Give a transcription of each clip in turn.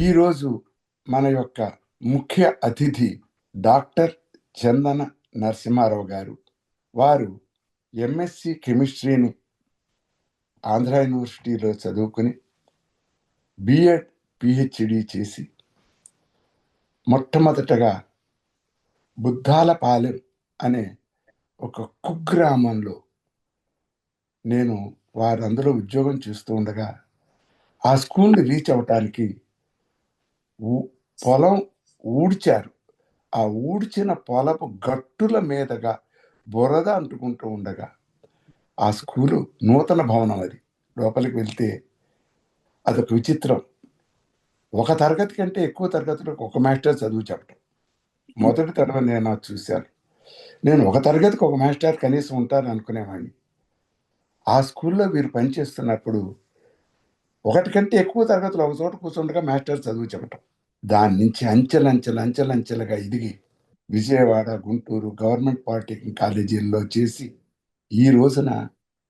ఈరోజు మన యొక్క ముఖ్య అతిథి డాక్టర్ చందన నరసింహారావు గారు. వారు ఎంఎస్సి కెమిస్ట్రీని ఆంధ్ర యూనివర్సిటీలో చదువుకుని బిఎడ్ పిహెచ్డి చేసి మొట్టమొదటగా బుద్ధాలపాలెం అనే ఒక కుగ్రామంలో నేను వారందరూ ఉద్యోగం చేస్తూ ఉండగా ఆ స్కూల్ని రీచ్ అవటానికి పొలం ఊడ్చారు. ఆ ఊడ్చిన పొలపు గట్టుల మీదగా బురద అంటుకుంటూ ఉండగా ఆ స్కూలు నూతన భవనం, అది లోపలికి వెళ్తే అదొక విచిత్రం. ఒక తరగతి కంటే ఎక్కువ తరగతులకు ఒక మాస్టర్ చదువు చెప్పడం మొదటి తరగతి నేను చూశాను. నేను ఒక తరగతికి ఒక మాస్టర్ కనీసం ఉంటారని అనుకునేవాడిని. ఆ స్కూల్లో వీరు పనిచేస్తున్నప్పుడు ఒకటి కంటే ఎక్కువ తరగతులు ఒక చోట కూర్చుండగా మాస్టర్ చదువు చెప్పటం. దాని నుంచి అంచెలంచెలుగా ఎదిగి విజయవాడ, గుంటూరు గవర్నమెంట్ పాలిటెక్నిక్ కాలేజీల్లో చేసి ఈ రోజున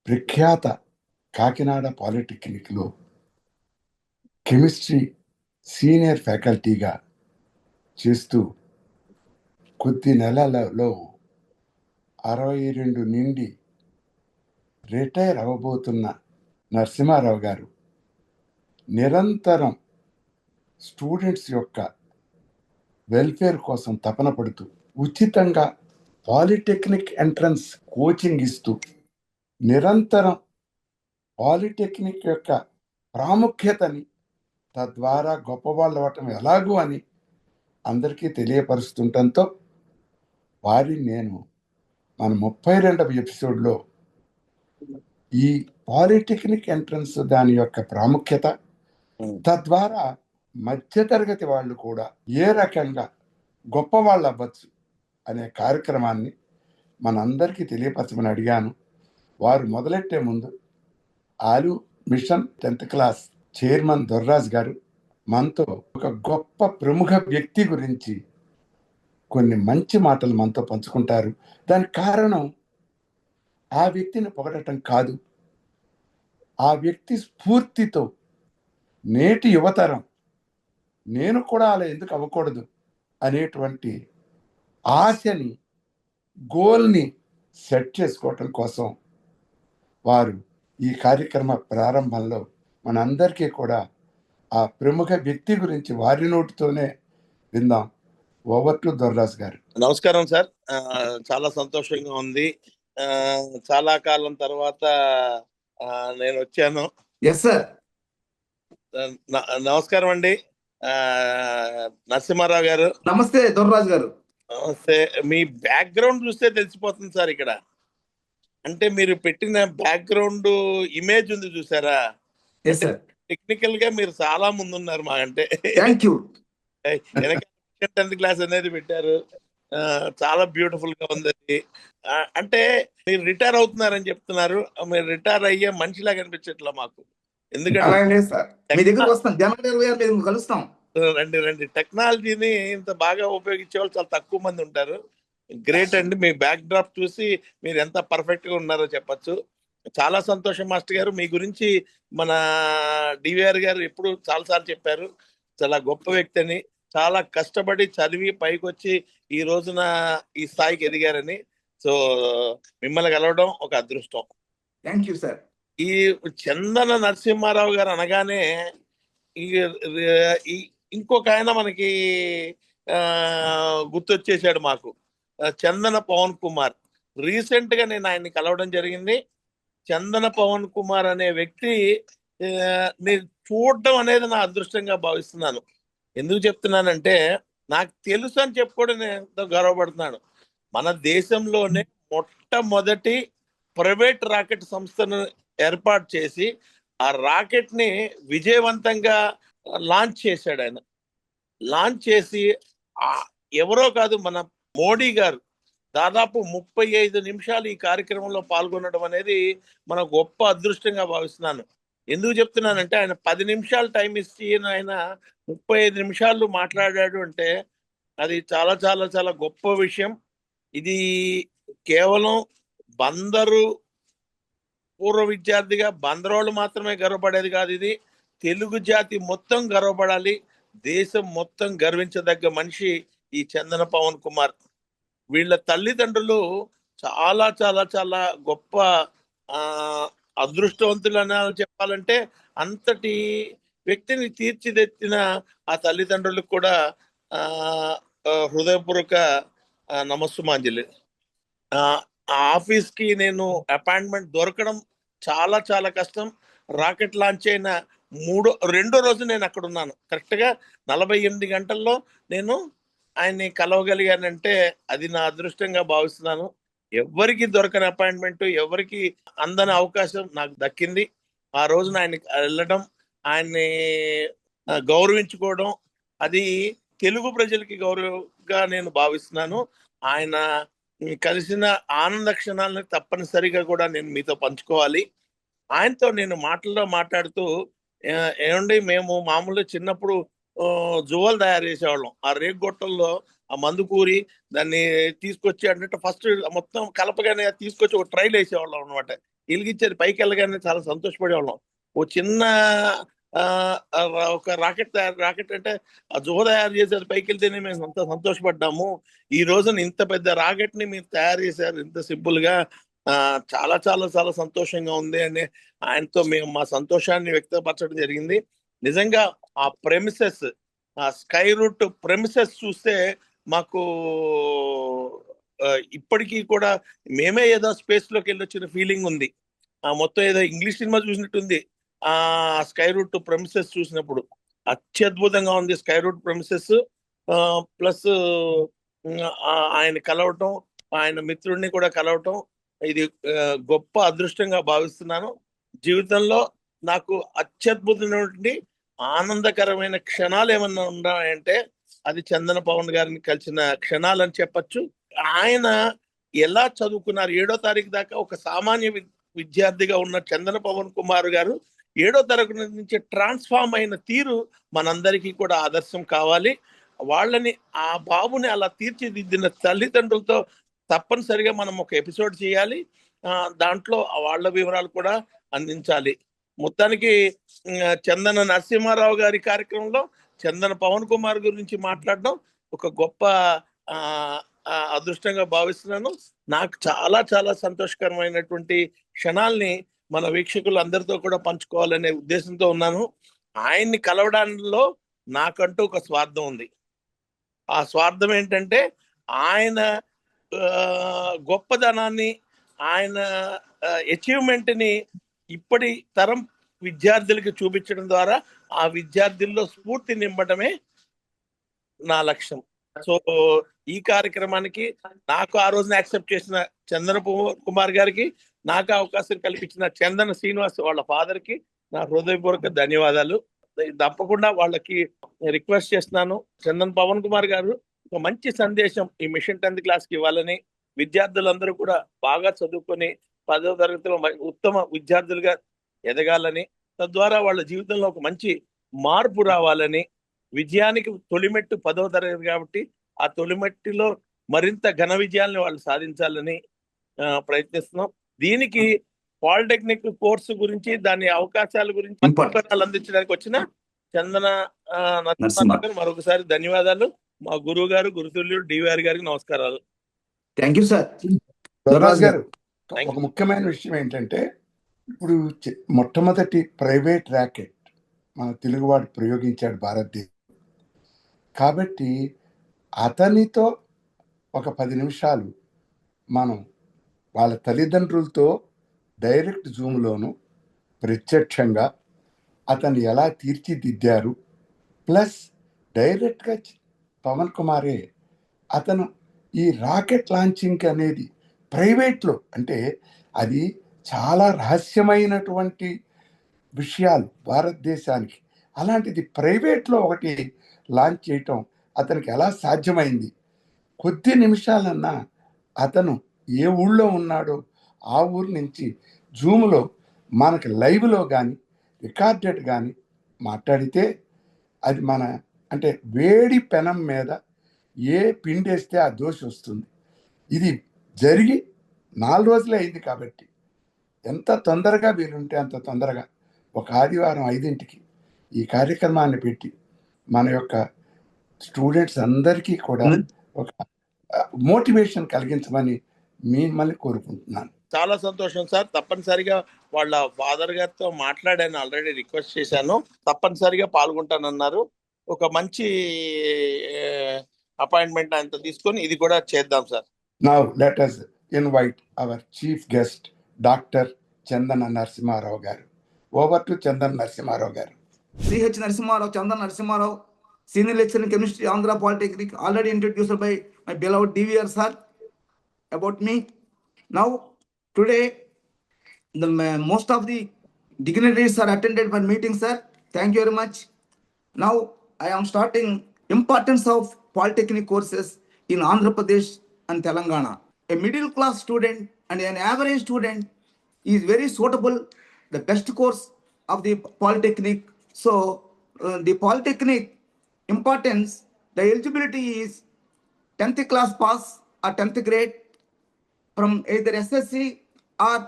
ప్రఖ్యాత కాకినాడ పాలిటెక్నిక్లో కెమిస్ట్రీ సీనియర్ ఫ్యాకల్టీగా చేస్తూ కొద్ది నెలలలో 62 నుండి రిటైర్ అవ్వబోతున్న నరసింహారావు గారు నిరంతరం స్టూడెంట్స్ యొక్క వెల్ఫేర్ కోసం తపన పడుతూ ఉచితంగా పాలిటెక్నిక్ ఎంట్రన్స్ కోచింగ్ ఇస్తూ నిరంతరం పాలిటెక్నిక్ యొక్క ప్రాముఖ్యతని, తద్వారా గొప్పవాళ్ళు అవ్వటం ఎలాగూ అని అందరికీ తెలియపరుస్తుండటంతో వారిని నేను మన 32వ ఎపిసోడ్లో ఈ పాలిటెక్నిక్ ఎంట్రన్స్ దాని యొక్క ప్రాముఖ్యత, తద్వారా మధ్యతరగతి వాళ్ళు కూడా ఏ రకంగా గొప్పవాళ్ళు అవ్వచ్చు అనే కార్యక్రమాన్ని మనందరికీ తెలియపరచమని అడిగాను. వారు మొదలెట్టే ముందు ఆలు మిషన్ 10th క్లాస్ చైర్మన్ దొర్రాజ్ గారు మనతో ఒక గొప్ప ప్రముఖ వ్యక్తి గురించి కొన్ని మంచి మాటలు మనతో పంచుకుంటారు. దానికి కారణం ఆ వ్యక్తిని పొగడటం కాదు, ఆ వ్యక్తి స్ఫూర్తితో నేటి యువతరం నేను కూడా అలా ఎందుకు అవ్వకూడదు అనేటువంటి ఆశని, గోల్ని సెట్ చేసుకోవటం కోసం వారు ఈ కార్యక్రమ ప్రారంభంలో మనందరికీ కూడా ఆ ప్రముఖ వ్యక్తి గురించి వారి నోటితోనే విందాం. ఓవర్ టు దొర్రాజ్ గారు. నమస్కారం సార్, చాలా సంతోషంగా ఉంది. చాలా కాలం తర్వాత నేను వచ్చాను. Yes sir. నమస్కారం అండి నరసింహారావు గారు. నమస్తే దొర్రాజ్ గారు. నమస్తే. మీ బ్యాక్గ్రౌండ్ చూస్తే తెలిసిపోతుంది సార్. ఇక్కడ అంటే మీరు పెట్టిన బ్యాక్గ్రౌండ్ ఇమేజ్ ఉంది చూసారా? టెక్నికల్ గా మీరు చాలా ముందున్నారు మా అంటే. Thank you. 10th క్లాస్ అనేది పెట్టారు, చాలా బ్యూటిఫుల్ గా ఉంది. అంటే మీరు రిటైర్ అవుతున్నారని చెప్తున్నారు, మీరు రిటైర్ అయ్యే మనిషిలా కనిపించట్లా మాకు. ఎందుకంటే రండి, టెక్నాలజీని ఇంత బాగా ఉపయోగించే వాళ్ళు చాలా తక్కువ మంది ఉంటారు. గ్రేట్ అండి. మీ బ్యాక్ డ్రాప్ చూసి మీరు ఎంత పర్ఫెక్ట్ గా ఉన్నారో చెప్పచ్చు. చాలా సంతోషం మాస్టర్ గారు. మీ గురించి మన డివిఆర్ గారు ఎప్పుడు చాలాసార్లు చెప్పారు, చాలా గొప్ప వ్యక్తి అని, చాలా కష్టపడి చదివి పైకి వచ్చి ఈ రోజున ఈ స్థాయికి ఎదిగారని. సో మిమ్మల్ని కలవడం ఒక అదృష్టం. Thank you sir. ఈ చందన నరసింహారావు గారు అనగానే ఇంకొక ఆయన మనకి గుర్తొచ్చేసాడు మాకు, చందన పవన్ కుమార్. రీసెంట్ గా నేను ఆయన్ని కలవడం జరిగింది. చందన పవన్ కుమార్ అనే వ్యక్తి నేను చూడడం అనేది నా అదృష్టంగా భావిస్తున్నాను. ఎందుకు చెప్తున్నానంటే, నాకు తెలుసు అని చెప్పుకోవడం నేను ఎంతో గర్వపడుతున్నాను. మన దేశంలోనే మొట్టమొదటి ప్రైవేట్ రాకెట్ సంస్థను ఏర్పాటు చేసి ఆ రాకెట్ ని విజయవంతంగా లాంచ్ చేశాడు ఆయన. లాంచ్ చేసి ఎవరో కాదు, మన మోడీ గారు దాదాపు 35 నిమిషాలు ఈ కార్యక్రమంలో పాల్గొనడం అనేది మన గొప్ప అదృష్టంగా భావిస్తున్నాను. ఎందుకు చెప్తున్నానంటే, ఆయన 10 నిమిషాలు టైం ఇచ్చి ఆయన 35 నిమిషాలు మాట్లాడాడు అంటే అది చాలా చాలా చాలా గొప్ప విషయం. ఇది కేవలం బందరు పూర్వ విద్యార్థిగా బందరోళ్ళు మాత్రమే గర్వపడేది కాదు, ఇది తెలుగు జాతి మొత్తం గర్వపడాలి. దేశం మొత్తం గర్వించదగ్గ మనిషి ఈ చందన పవన్ కుమార్. వీళ్ళ తల్లిదండ్రులు చాలా చాలా చాలా గొప్ప ఆ అదృష్టవంతులు అని చెప్పాలంటే, అంతటి వ్యక్తిని తీర్చిదిద్దిన ఆ తల్లిదండ్రులకు కూడా ఆ హృదయపూర్వక నమస్సుమాంజలి. ఆ ఆఫీస్ కి నేను అపాయింట్మెంట్ దొరకడం చాలా చాలా కష్టం. రాకెట్ లాంచ్ అయిన రెండో రోజు నేను అక్కడ ఉన్నాను. కరెక్ట్ గా 48 గంటల్లో నేను ఆయన్ని కలవగలిగానంటే అది నా అదృష్టంగా భావిస్తున్నాను. ఎవరికి దొరకని అపాయింట్మెంట్, ఎవరికి అందని అవకాశం నాకు దక్కింది. ఆ రోజున ఆయనకి వెళ్ళడం, ఆయన్ని గౌరవించుకోవడం, అది తెలుగు ప్రజలకి గౌరవంగా నేను భావిస్తున్నాను. ఆయన కలిసిన ఆనంద క్షణాలను తప్పనిసరిగా కూడా నేను మీతో పంచుకోవాలి. ఆయనతో నేను మాట్లాడుతూ ఏమండి, మేము మామూలుగా చిన్నప్పుడు జువ్వలు తయారు చేసేవాళ్ళం. ఆ రేగ్గొట్టంలో ఆ మందు కూరి దాన్ని తీసుకొచ్చి అంటే ఫస్ట్ మొత్తం కలపగానే తీసుకొచ్చి ఒక ట్రైల్ వేసేవాళ్ళం అనమాట. వెలిగించేది పైకి వెళ్ళగానే చాలా సంతోషపడేవాళ్ళం. ఓ చిన్న ఒక రాకెట్ అంటే ఆ జువ్వ తయారు చేసేది పైకి వెళ్తేనే మేము అంత సంతోషపడ్డాము. ఈ రోజున ఇంత పెద్ద రాకెట్ ని మీరు తయారు చేశారు ఇంత సింపుల్ గా, చాలా చాలా చాలా సంతోషంగా ఉంది అని ఆయనతో మేము మా సంతోషాన్ని వ్యక్తపరచడం జరిగింది. నిజంగా ఆ ప్రెమిసెస్, ఆ స్కై రూట్ ప్రెమిసెస్ చూస్తే మాకు ఇప్పటికీ కూడా మేమే ఏదో స్పేస్ లోకి వెళ్ళి వచ్చిన ఫీలింగ్ ఉంది. మొత్తం ఏదో ఇంగ్లీష్ సినిమా చూసినట్టుంది ఆ స్కై రూట్ ప్రెమిసెస్ చూసినప్పుడు. అత్యద్భుతంగా ఉంది స్కై రూట్ ప్రెమిసెస్. ప్లస్ ఆయన కలవటం, ఆయన మిత్రుడిని కూడా కలవటం, ఇది గొప్ప అదృష్టంగా భావిస్తున్నాను. జీవితంలో నాకు అత్యద్భుతమైనటువంటి ఆనందకరమైన క్షణాలు ఏమన్నా ఉన్నాయంటే అది చందన పవన్ గారిని కలిసిన క్షణాలని చెప్పచ్చు. ఆయన ఎలా చదువుకున్నారు, 7వ తారీఖు దాకా ఒక సామాన్య విద్యార్థిగా ఉన్న చందన పవన్ కుమార్ గారు 7వ తరగతి నుంచి ట్రాన్స్ఫార్మ్ అయిన తీరు మనందరికీ కూడా ఆదర్శం కావాలి. వాళ్ళని, ఆ బాబుని అలా తీర్చిదిద్దిన తల్లిదండ్రులతో తప్పనిసరిగా మనం ఒక ఎపిసోడ్ చేయాలి. దాంట్లో వాళ్ళ వివరాలు కూడా అందించాలి. మొత్తానికి చందన నరసింహారావు గారి కార్యక్రమంలో చందన పవన్ కుమార్ గురించి మాట్లాడడం ఒక గొప్ప అదృష్టంగా భావిస్తున్నాను. నాకు చాలా చాలా సంతోషకరమైనటువంటి క్షణాల్ని మన వీక్షకులు అందరితో కూడా పంచుకోవాలనే ఉద్దేశంతో ఉన్నాను. ఆయన్ని కలవడంలో నాకంటూ ఒక స్వార్థం ఉంది. ఆ స్వార్థం ఏంటంటే ఆయన గొప్పదనాన్ని, ఆయన అచీవ్మెంట్ ని ఇప్పటి తరం విద్యార్థులకి చూపించడం ద్వారా ఆ విద్యార్థుల్లో స్ఫూర్తి నింపడమే నా లక్ష్యం. సో ఈ కార్యక్రమానికి నాకు ఆ రోజున యాక్సెప్ట్ చేసిన చందన కుమార్ గారికి, నాకు అవకాశం కల్పించిన చందన శ్రీనివాస్ వాళ్ళ ఫాదర్ కి నా హృదయపూర్వక ధన్యవాదాలు. తప్పకుండా వాళ్ళకి రిక్వెస్ట్ చేస్తున్నాను, చందన్ పవన్ కుమార్ గారు ఒక మంచి సందేశం ఈ మిషన్ 10th క్లాస్కి ఇవ్వాలని, విద్యార్థులందరూ కూడా బాగా చదువుకొని 10వ తరగతిలో ఉత్తమ విద్యార్థులుగా ఎదగాలని, తద్వారా వాళ్ళ జీవితంలో ఒక మంచి మార్పు రావాలని, విజయానికి తొలిమెట్టు 10వ తరగతి కాబట్టి ఆ తొలిమెట్టులో మరింత ఘన విజయాలను వాళ్ళు సాధించాలని ప్రయత్నిస్తున్నాం. దీనికి పాలిటెక్నిక్ కోర్సు గురించి, దాని అవకాశాల గురించి అందించడానికి వచ్చిన చందన నరసింహారావు మరొకసారి ధన్యవాదాలు. మా గురువు గారు, గురుతుల్యుడు డివిఆర్ గారికి నమస్కారాలు. Thank you sir. దొరరాజు గారు, ఒక ముఖ్యమైన విషయం ఏంటంటే, ఇప్పుడు మొట్టమొదటి ప్రైవేట్ ర్యాకెట్ మన తెలుగువాడు ప్రయోగించాడు భారతదేశం కాబట్టి, అతనితో ఒక 10 నిమిషాలు మనం వాళ్ళ తల్లిదండ్రులతో డైరెక్ట్ జూమ్లోను ప్రత్యక్షంగా అతను ఎలా తీర్చిదిద్దారు, ప్లస్ డైరెక్ట్గా పవన్ కుమారే అతను ఈ రాకెట్ లాంచింగ్ అనేది ప్రైవేట్లో, అంటే అది చాలా రహస్యమైనటువంటి విషయాలు భారతదేశానికి, అలాంటిది ప్రైవేట్లో ఒకటి లాంచ్ చేయటం అతనికి ఎలా సాధ్యమైంది? కొద్ది నిమిషాలన్నా అతను ఏ ఊళ్ళో ఉన్నాడో ఆ ఊరు నుంచి జూమ్లో మనకి లైవ్లో కానీ రికార్డెడ్ కానీ మాట్లాడితే అది మన, అంటే వేడి పెనం మీద ఏ పిండేస్తే ఆ దోష వస్తుంది. ఇది జరిగి 4 రోజులే అయింది కాబట్టి ఎంత తొందరగా వీలుంటే అంత తొందరగా ఒక ఆదివారం 5ంటికి ఈ కార్యక్రమాన్ని పెట్టి మన యొక్క స్టూడెంట్స్ అందరికీ కూడా ఒక మోటివేషన్ కలిగించమని మిమ్మల్ని కోరుకుంటున్నాను. చాలా సంతోషం సార్. తప్పనిసరిగా వాళ్ళ ఫాదర్ గారితో మాట్లాడాను, ఆల్రెడీ రిక్వెస్ట్ చేశాను. తప్పనిసరిగా పాల్గొంటానన్నారు. ఒక మంచి అపాయింట్మెంట్ ఆయనతో తీసుకొని ఇది కూడా చేద్దాం sir. Now let us invite our chief guest, Dr. Chandana Narasimharao garu. Over to Chandana Narasimharao garu. C.H. Narasimharao, Chandana Narasimharao, senior lecturer in chemistry, Andhra Polytechnic, already introduced by my beloved DVR sir about me. Now, today, most of the dignitaries are attended for meeting, sir. Thank you very much. Now, I am starting importance of polytechnic courses in Andhra Pradesh and Telangana. A middle class student and an average student is very suitable, the best course of the polytechnic. So, the polytechnic importance, the eligibility is 10th class pass or 10th grade from either SSC or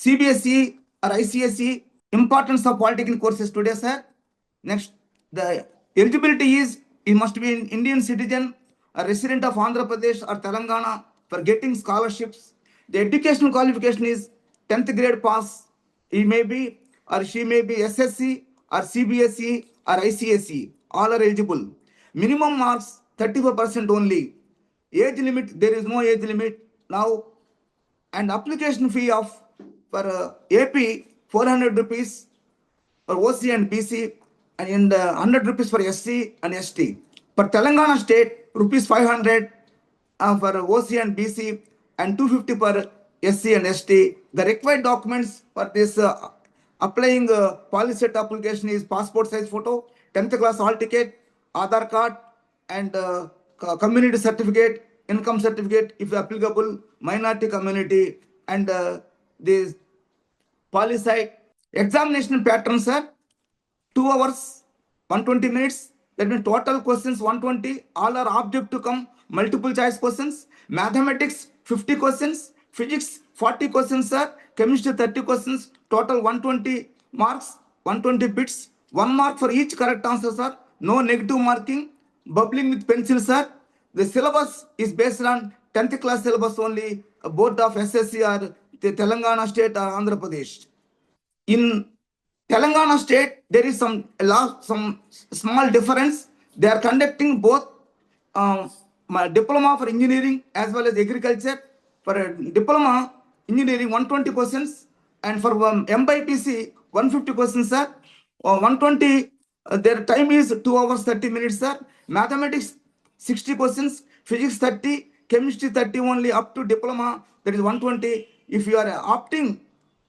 CBSE or ICSE. Importance of polytechnic courses today, sir. Next, the eligibility is he must be an Indian citizen, a resident of Andhra Pradesh or Telangana for getting scholarships. The educational qualification is 10th grade pass. He may be or she may be SSC or CBSE or ICSE. All are eligible. Minimum marks 34% only. Age limit, there is no age limit now. And application fee of for AP 400 rupees for OC and BC, and 100 rupees for SC and ST. For Telangana state, rupees 500 for OC and BC and 250 for SC and ST. The required documents for this applying polyset application is passport size photo, 10th class hall ticket, Aadhaar card, and community certificate, income certificate if applicable, minority community, and this polyset. Examination pattern, sir. 2 hours, 120 minutes. That means total questions 120. All are object to come, multiple choice questions. Mathematics 50 questions. Physics 40 questions, sir. Chemistry 30 questions. Total 120 marks, 120 bits. 1 mark for each correct answer, sir. No negative marking. Bubbling with pencil, sir. The syllabus is based on 10th class syllabus only. Board of SSC or the Telangana state or Andhra Pradesh. In Telangana state, there is some small difference. They are conducting both diploma for engineering as well as agriculture. For a diploma engineering 120 questions, and for MBPC 150 questions, sir. 120 their time is 2 hours 30 minutes, sir. Mathematics 60 questions, physics 30, chemistry 30 only up to diploma, that is 120. If you are opting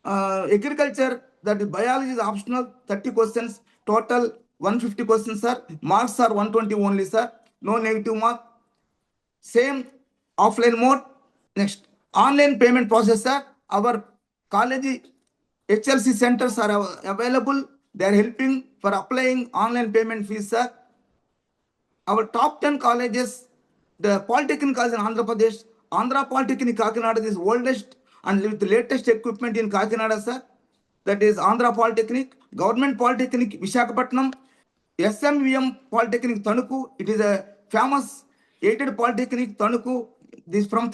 agriculture, that is biology is optional, 30 questions, total 150 questions, sir. Marks are 120 only, sir. No negative mark. Same offline mode. Next, online payment process, sir. Our college HLC centers are available. They are helping for applying online payment fees, sir. Our top 10 colleges, the Polytechnic College in Andhra Pradesh, Andhra Polytechnic Kakinada is oldest and with the latest equipment in Kakinada, sir. That is Andhra Polytechnic, Government Polytechnic Visakhapatnam, SMVM Polytechnic Tanuku. It is a famous aided Polytechnic Tanuku. This from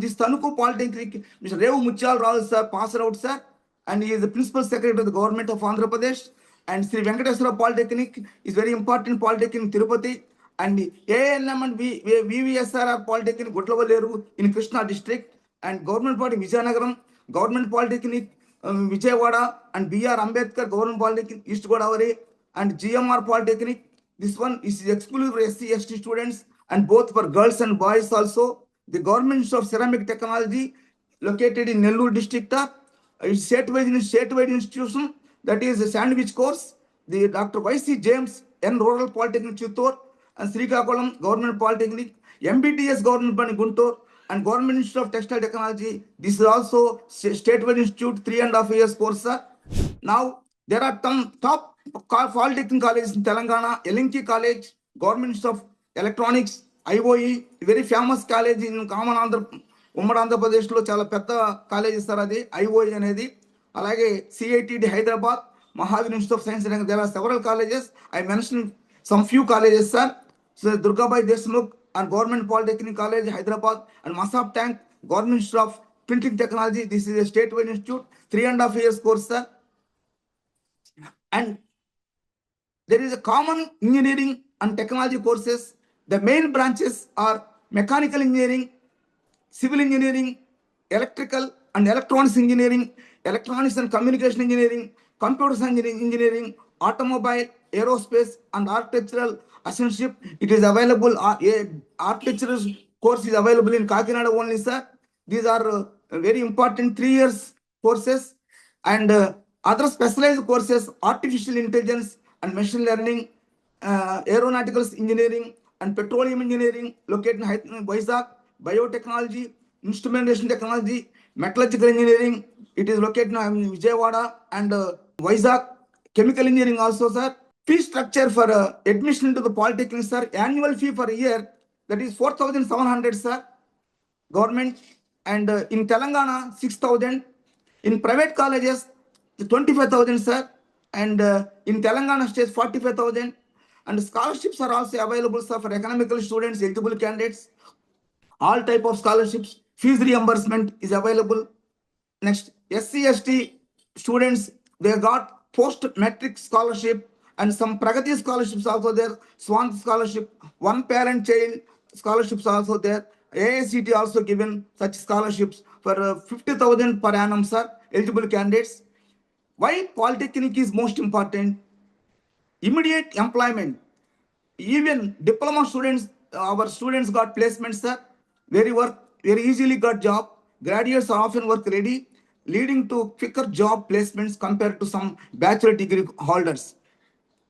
this Tanuku Polytechnic, Mr. Revu Mutyal Rao, sir, passed out, sir, and he is the principal secretary of the government of Andhra Pradesh. And Sri Venkateswara Polytechnic is very important Polytechnic Tirupati. And ANM and VVSR Polytechnic Gudlavaleru in Krishna district, and Government Polytechnic Vijayanagaram, Government Polytechnic Vijayawada, and BR Ambedkar Government Polytechnic East Godavari, and GMR Polytechnic. This one is exclusive for SC ST students and both for girls and boys also. The Government Institute of Ceramic Technology located in Nellore district, is statewide institution, that is a sandwich course. The Dr. Y.C. James N. Rural Polytechnic Chittor and Srikakulam Government Polytechnic, MBTS Government Polytechnic Guntur, and Government Institute of Textile Technology. This is also statewide institute, 3.5 years course, sir. Now, there are some top polytechnic colleges in Telangana. Elinki College, Government Institute of Electronics, IOE, very famous college in Common Andhra, Ummadi Andhra Pradesh lo chala pedda college sir adi IOE anedi. Alage CITD Hyderabad, Mahaviru Institute of Science, there are several colleges. I mentioned some few colleges, sir. So Durgabai Deshmukh and Government Polytechnic College, Hyderabad, and Masab Tank, Government Institute of Printing Technology. This is a statewide institute, 3.5 years course, sir. And there is a common engineering and technology courses. The main branches are mechanical engineering, civil engineering, electrical and electronics engineering, electronics and communication engineering, computer science engineering, automobile, aerospace, and architectural assistantship. It is available. Architectural course is available in Kakinada only, sir. These are very important 3 years courses. And other specialized courses, artificial intelligence and machine learning, aeronautical engineering and petroleum engineering, located in Vizag, biotechnology, instrumentation technology, metallurgical engineering. It is located in Vijayawada and Vizag, chemical engineering also, sir. Fee structure for admission into the polytechnic, sir. Annual fee per year, that is 4,700, sir. Government. And in Telangana, 6,000. In private colleges, 25,000, sir. And in Telangana state, 45,000. And scholarships are also available, sir, for economical students, eligible candidates. All type of scholarships, fees reimbursement is available. Next, SC/ST students, they got post-matric scholarship and some Pragati scholarships also there. Swan scholarship, one parent child scholarships also there. AICT also given such scholarships for 50,000 per annum, sir, eligible candidates. Why polytechnic is most important? Immediate employment. Even diploma students, our students got placements, sir. Very easily got job. Graduates are often work ready, leading to quicker job placements compared to some bachelor degree holders.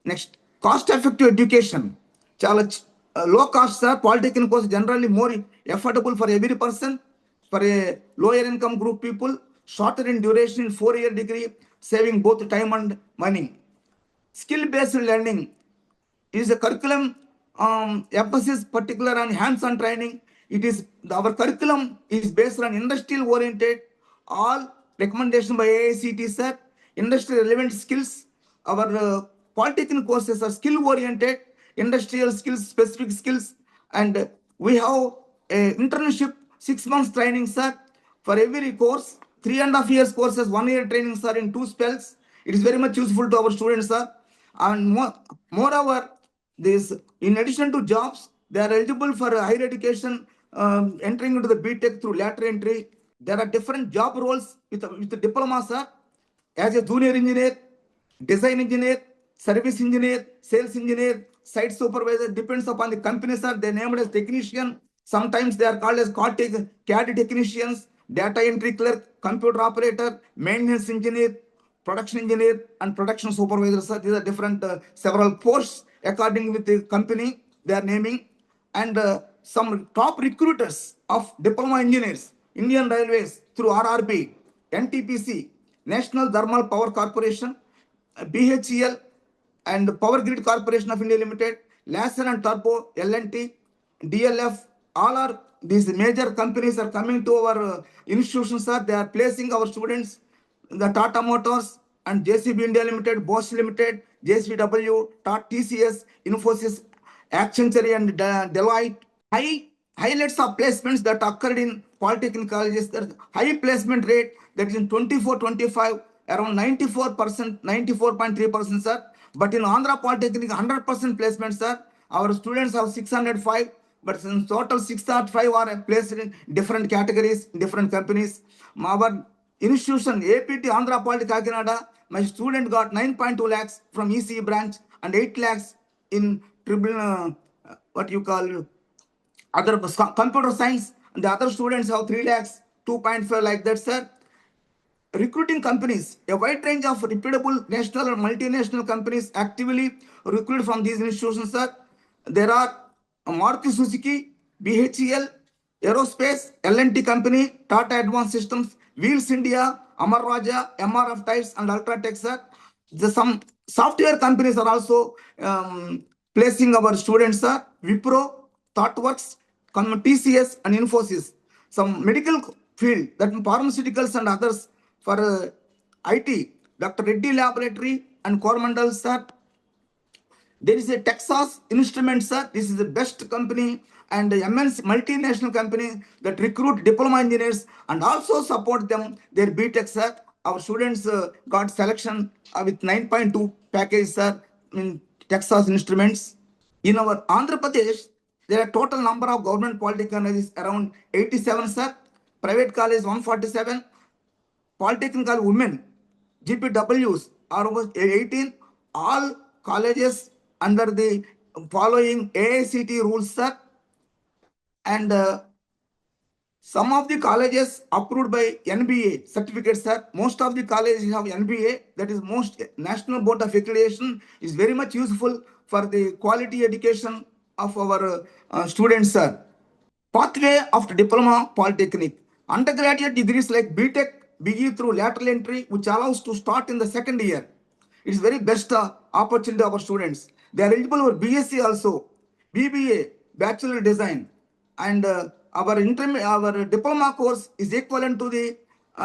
Next, cost-effective education. Challenge low cost, sir. Polytechnic course generally more affordable for every person. For a lower income group people, shorter in duration in 4-year degree, saving both time and money. Skill-based learning is a curriculum emphasis particular on hands-on training. It is our curriculum is based on industrial oriented. All recommendation by AICT, sir. Industry relevant skills. Our polytechnic courses are skill oriented, industrial skills, specific skills, and we have a internship 6 months training, sir. For every course, 3.5 years courses, 1 year training, sir, in 2 spells. It is very much useful to our students, sir. And moreover, this, in addition to jobs, they are eligible for higher education, entering into the BTech through lateral entry. There are different job roles with the diploma, sir. As a junior engineer, design engineer, service engineer, sales engineer, site supervisor, depends upon the company, sir. They are named as technician. Sometimes they are called as CAD technicians, data entry clerk, computer operator, maintenance engineer, production engineer, and production supervisor, sir. These are different several posts according with the company they are naming. And some top recruiters of diploma engineers, Indian Railways through RRB, NTPC, National Thermal Power Corporation, BHEL, and Power Grid Corporation of India Limited, Laser and Turbo, L&T, DLF, all are these major companies are coming to our institutions, sir. They are placing our students, the Tata Motors and JCB India Limited, Bosch Limited, JCW, TCS, Infosys, Accenture, and Deloitte. Highlights of placements that occurred in polytechnic colleges. There high placement rate that is in 24-25, around 94%, 94.3%, sir. But in Andhra Polytechnic, 100% placement, sir. Our students have 605, but in total 605 are placed in different categories, different companies. Our institution, APT Andhra Polytechnic Kakinada, my student got 9.2 lakhs from ECE branch and 8 lakhs in what you call other computer science, and the other students have 3 lakhs, 2.5 like that, sir. Recruiting companies, a wide range of reputable national and multinational companies actively recruit from these institutions, sir. There are Maruti Suzuki, BHEL, Aerospace, L&T Company, Tata Advanced Systems, Wheels India, Amar Raja, MRF Types, and Ultratech, sir. Some software companies are also placing our students, sir. Wipro, ThoughtWorks, TCS, and Infosys. Some medical field, that pharmaceuticals and others. For IT, Dr. Reddy Laboratory and Coromandel, sir. There is a Texas Instruments, sir. This is the best company and MNC multinational company that recruit diploma engineers and also support them their BTech, sir. Our students got selection with 9.2 package, sir, in Texas Instruments. In our Andhra Pradesh, there are total number of government polytechnic colleges around 87, sir. Private college 147. Polytechnical women, GPWs are over 18. All colleges under the following AICT rules, sir. And some of the colleges approved by NBA certificates, sir. Most of the colleges have NBA, that is most National Board of Accreditation is very much useful for the quality education of our students, sir. Pathway of diploma polytechnic. Undergraduate degrees like BTech begin through lateral entry, which allows to start in the second year. It's very best opportunity of our students. They are eligible for BSc also, BBA, Bachelor Design, and our diploma course is equivalent to the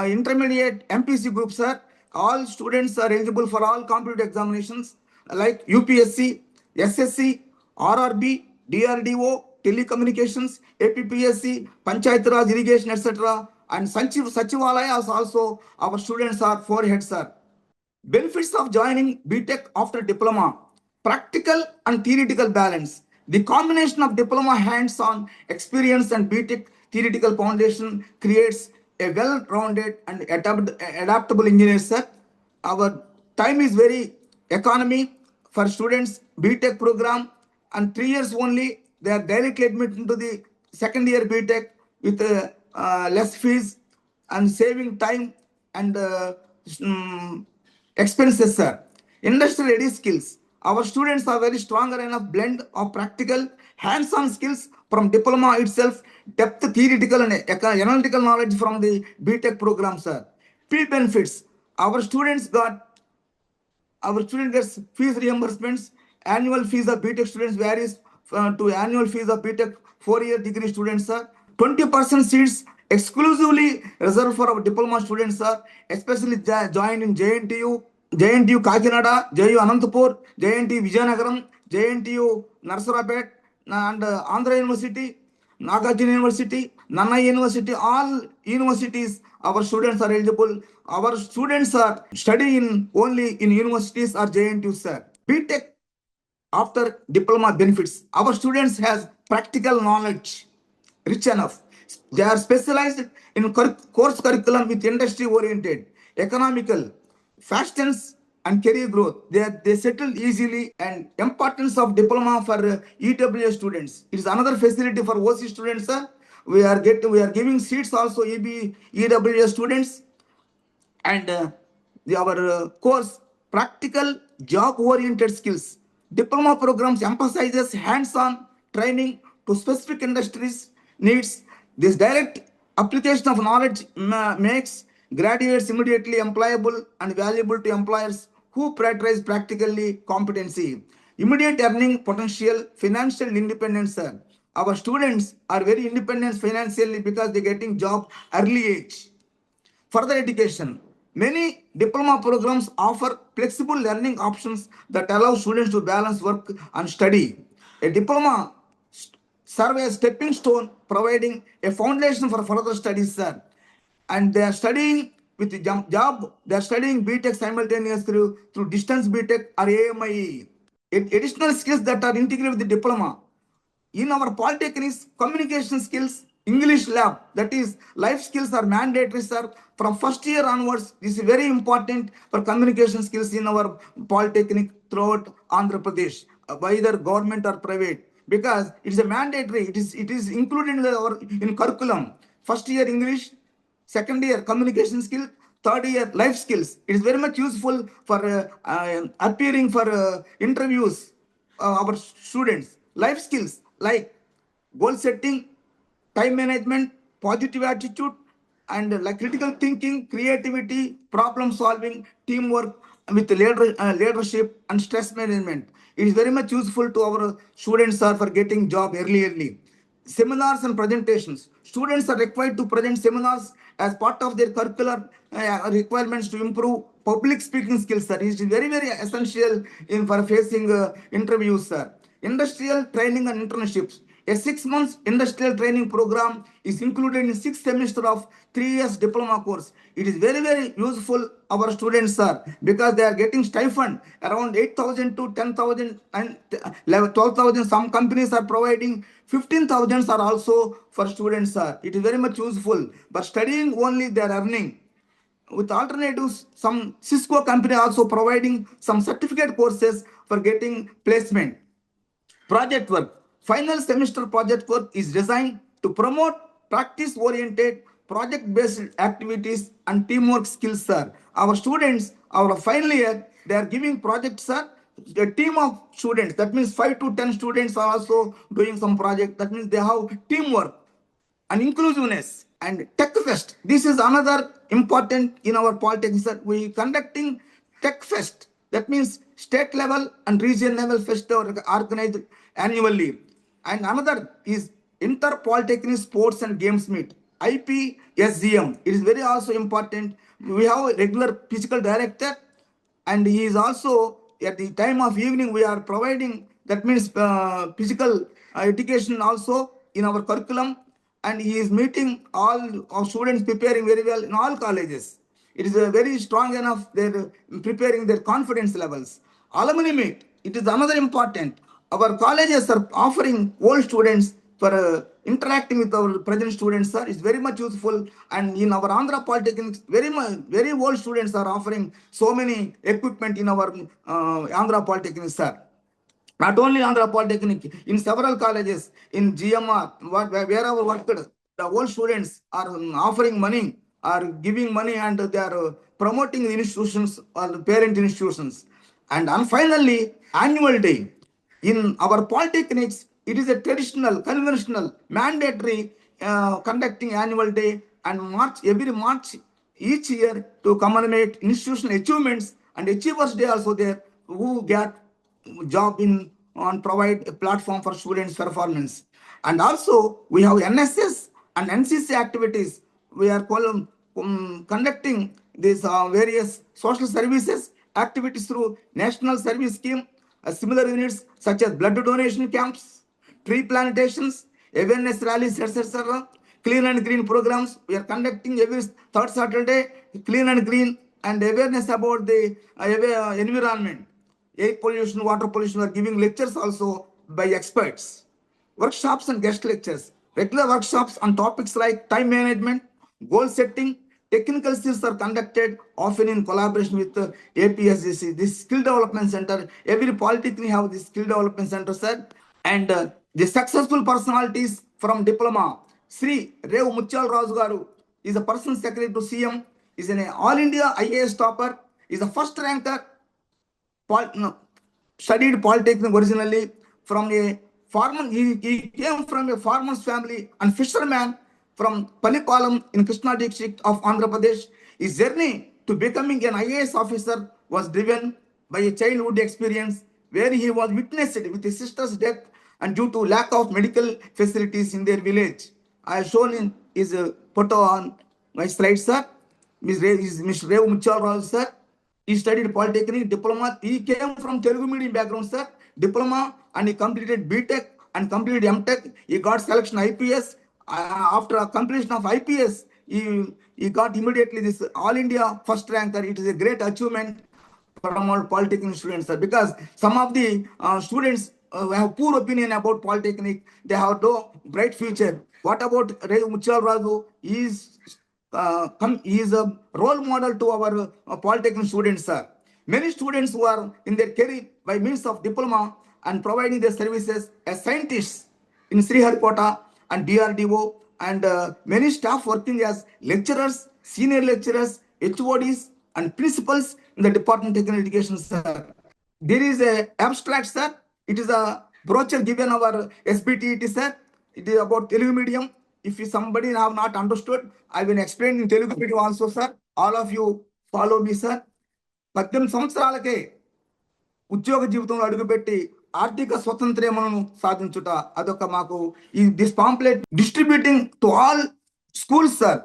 intermediate MPC group, sir. All students are eligible for all competitive examinations like UPSC, SSC, RRB, DRDO, telecommunications, APPSC, Panchayat Raj, irrigation, etc. And Sachivalaya also our students are 4 heads, sir. Benefits of joining BTech after diploma: practical and theoretical balance. The combination of diploma hands-on experience and BTech theoretical foundation creates a well-rounded and adaptable engineer, sir. Our time is very economy for students, BTech program, and 3 years only. They are directly admitted into the second year BTech with less fees and saving time and expenses, sir. Industrial ready skills. Our students are very stronger enough blend of practical hands-on skills from diploma itself, depth theoretical and analytical knowledge from the BTech program, sir. Fee benefits. Our students gets fees reimbursements. Annual fees of BTech students varies to annual fees of BTech 4-year degree students, sir. 20% seats exclusively reserved for our diploma students, sir, especially joined in JNTU, Kakinada, JU Anantapur, JNTU Vijayanagaram, JNTU Narsarapet, and Andhra University, Nagarjuna University, Nana University, all universities, our students are eligible. Our students are studying only in universities or JNTU, sir. BTech after diploma benefits. Our students has practical knowledge rich enough. They are specialized in course curriculum with industry oriented, economical, fastens and career growth. They settle easily, and importance of diploma for EWS students. It is another facility for OC students, sir. We are giving seats also EWS students, and our course practical job oriented skills. Diploma programs emphasizes hands-on training to specific industries needs. This direct application of knowledge makes graduates immediately employable and valuable to employers who prioritize practically competency. Immediate earning potential, financial independence, sir. Our students are very independent financially because they're getting job early age. Further education. Many diploma programs offer flexible learning options that allow students to balance work and study. A diploma serves as a stepping stone, providing a foundation for further studies, sir. And they are studying with the job, they are studying BTech simultaneously through distance BTech or AMIE. Additional skills that are integrated with the diploma. In our polytechnics, communication skills, English lab, that is life skills are mandatory, sir. From first year onwards, this is very important for communication skills in our polytechnic throughout Andhra Pradesh, either government or private, because it's a mandatory. It is included in curriculum. First year English, second year communication skill, third year life skills. It is very much useful for appearing for interviews. Our students life skills like goal setting, time management, positive attitude, and like critical thinking, creativity, problem solving, teamwork with leadership and stress management. It is very much useful to our students, sir, for getting job early. seminars and presentations. Students are required to present seminars as part of their curricular requirements to improve public speaking skills, sir. It is very, very essential in for facing interviews, sir. Industrial training and internships. A 6 months industrial training program is included in 6th semester of 3 years diploma course. It is very, very useful our students, sir, because they are getting stipend around 8,000 to 10,000 and 12,000. Some companies are providing 15,000 are also for students, sir. It is very much useful, but studying only they are earning. With alternatives, some Cisco company also providing some certificate courses for getting placement. Project work. Final semester project work is designed to promote practice-oriented, project-based activities and teamwork skills, sir. Our students, our final year, they are giving projects, sir. A team of students, that means 5 to 10 students are also doing some project. That means they have teamwork and inclusiveness and tech fest. This is another important in our politics that we conducting tech fest. That means state level and region level fest are organized annually. And another is inter polytechnic sports and games meet, IPSGM. It is very also important. We have a regular physical director, and he is also at the time of evening we are providing, that means physical education also in our curriculum, and he is meeting all our students, preparing very well in all colleges. It is very strong enough, they're preparing their confidence levels. Alumni meet, it is another important. Our colleges are offering old students for interacting with our present students, sir, is very much useful. And in our Andhra Polytechnic, very old students are offering so many equipment in our Andhra Polytechnic, sir. Not only Andhra Polytechnic, in several colleges, in GMR, wherever worked, the old students are offering money, are giving money, and they are promoting the institutions or the parent institutions. And finally, annual day. In our polytechnics, it is a traditional, conventional, mandatory conducting annual day and every March each year to commemorate institutional achievements, and Achievers Day also there, who get job in on provide a platform for students' performance. And also we have NSS and NCC activities. We are conducting these various social services activities through National Service Scheme, similar units such as blood donation camps, tree plantations, awareness rallies, etc. Clean and green programs. We are conducting every third Saturday, clean and green and awareness about the environment. Air pollution, water pollution. We are giving lectures also by experts. Workshops and guest lectures. Regular workshops on topics like time management, goal setting, technical skills are conducted often in collaboration with APSGC. This skill development center, every polytechnic have this skill development center, sir. And the successful personalities from diploma, Sri Rev Muchal Raju Garu is a person secretary to CM, is an All India IAS topper, is the first ranker, studied polytechnic originally from a farmer. He came from a farmer's family and fisherman from Palipalam in Krishna district of Andhra Pradesh. His journey to becoming an IAS officer was driven by a childhood experience where he was witnessed with his sister's death and due to lack of medical facilities in their village. I have shown in his photo on my slide, sir. Mr. Rev Muchal Raju, sir. He studied polytechnic diploma. He came from Telugu medium background, sir. Diploma, and he completed BTech and completed MTech. He got selection IPS. After completion of IPS, he got immediately this All India first ranker. It is a great achievement from all polytechnic students, sir, because some of the students have poor opinion about polytechnic. They have no bright future. What about Rev Muchal Raju? He is a role model to our polytechnic students, sir. Many students who are in their career by means of diploma and providing their services as scientists in Sriharikota and DRDO, and many staff working as lecturers, senior lecturers, HODs, and principals in the Department of Technical Education, sir. There is a abstract, sir. It is a brochure given our SBTET, sir. It is about Telugu medium. If somebody have not understood, I will explain in Telugu medium also, sir. All of you follow me, sir. 18 సంవత్సరాలకే ఉద్యోగ జీవితంలో అడుగుపెట్టి ఆర్థిక స్వతంత్రమును సాధించుట అదొక మాకు ఈ this pamphlet distributing to all schools sir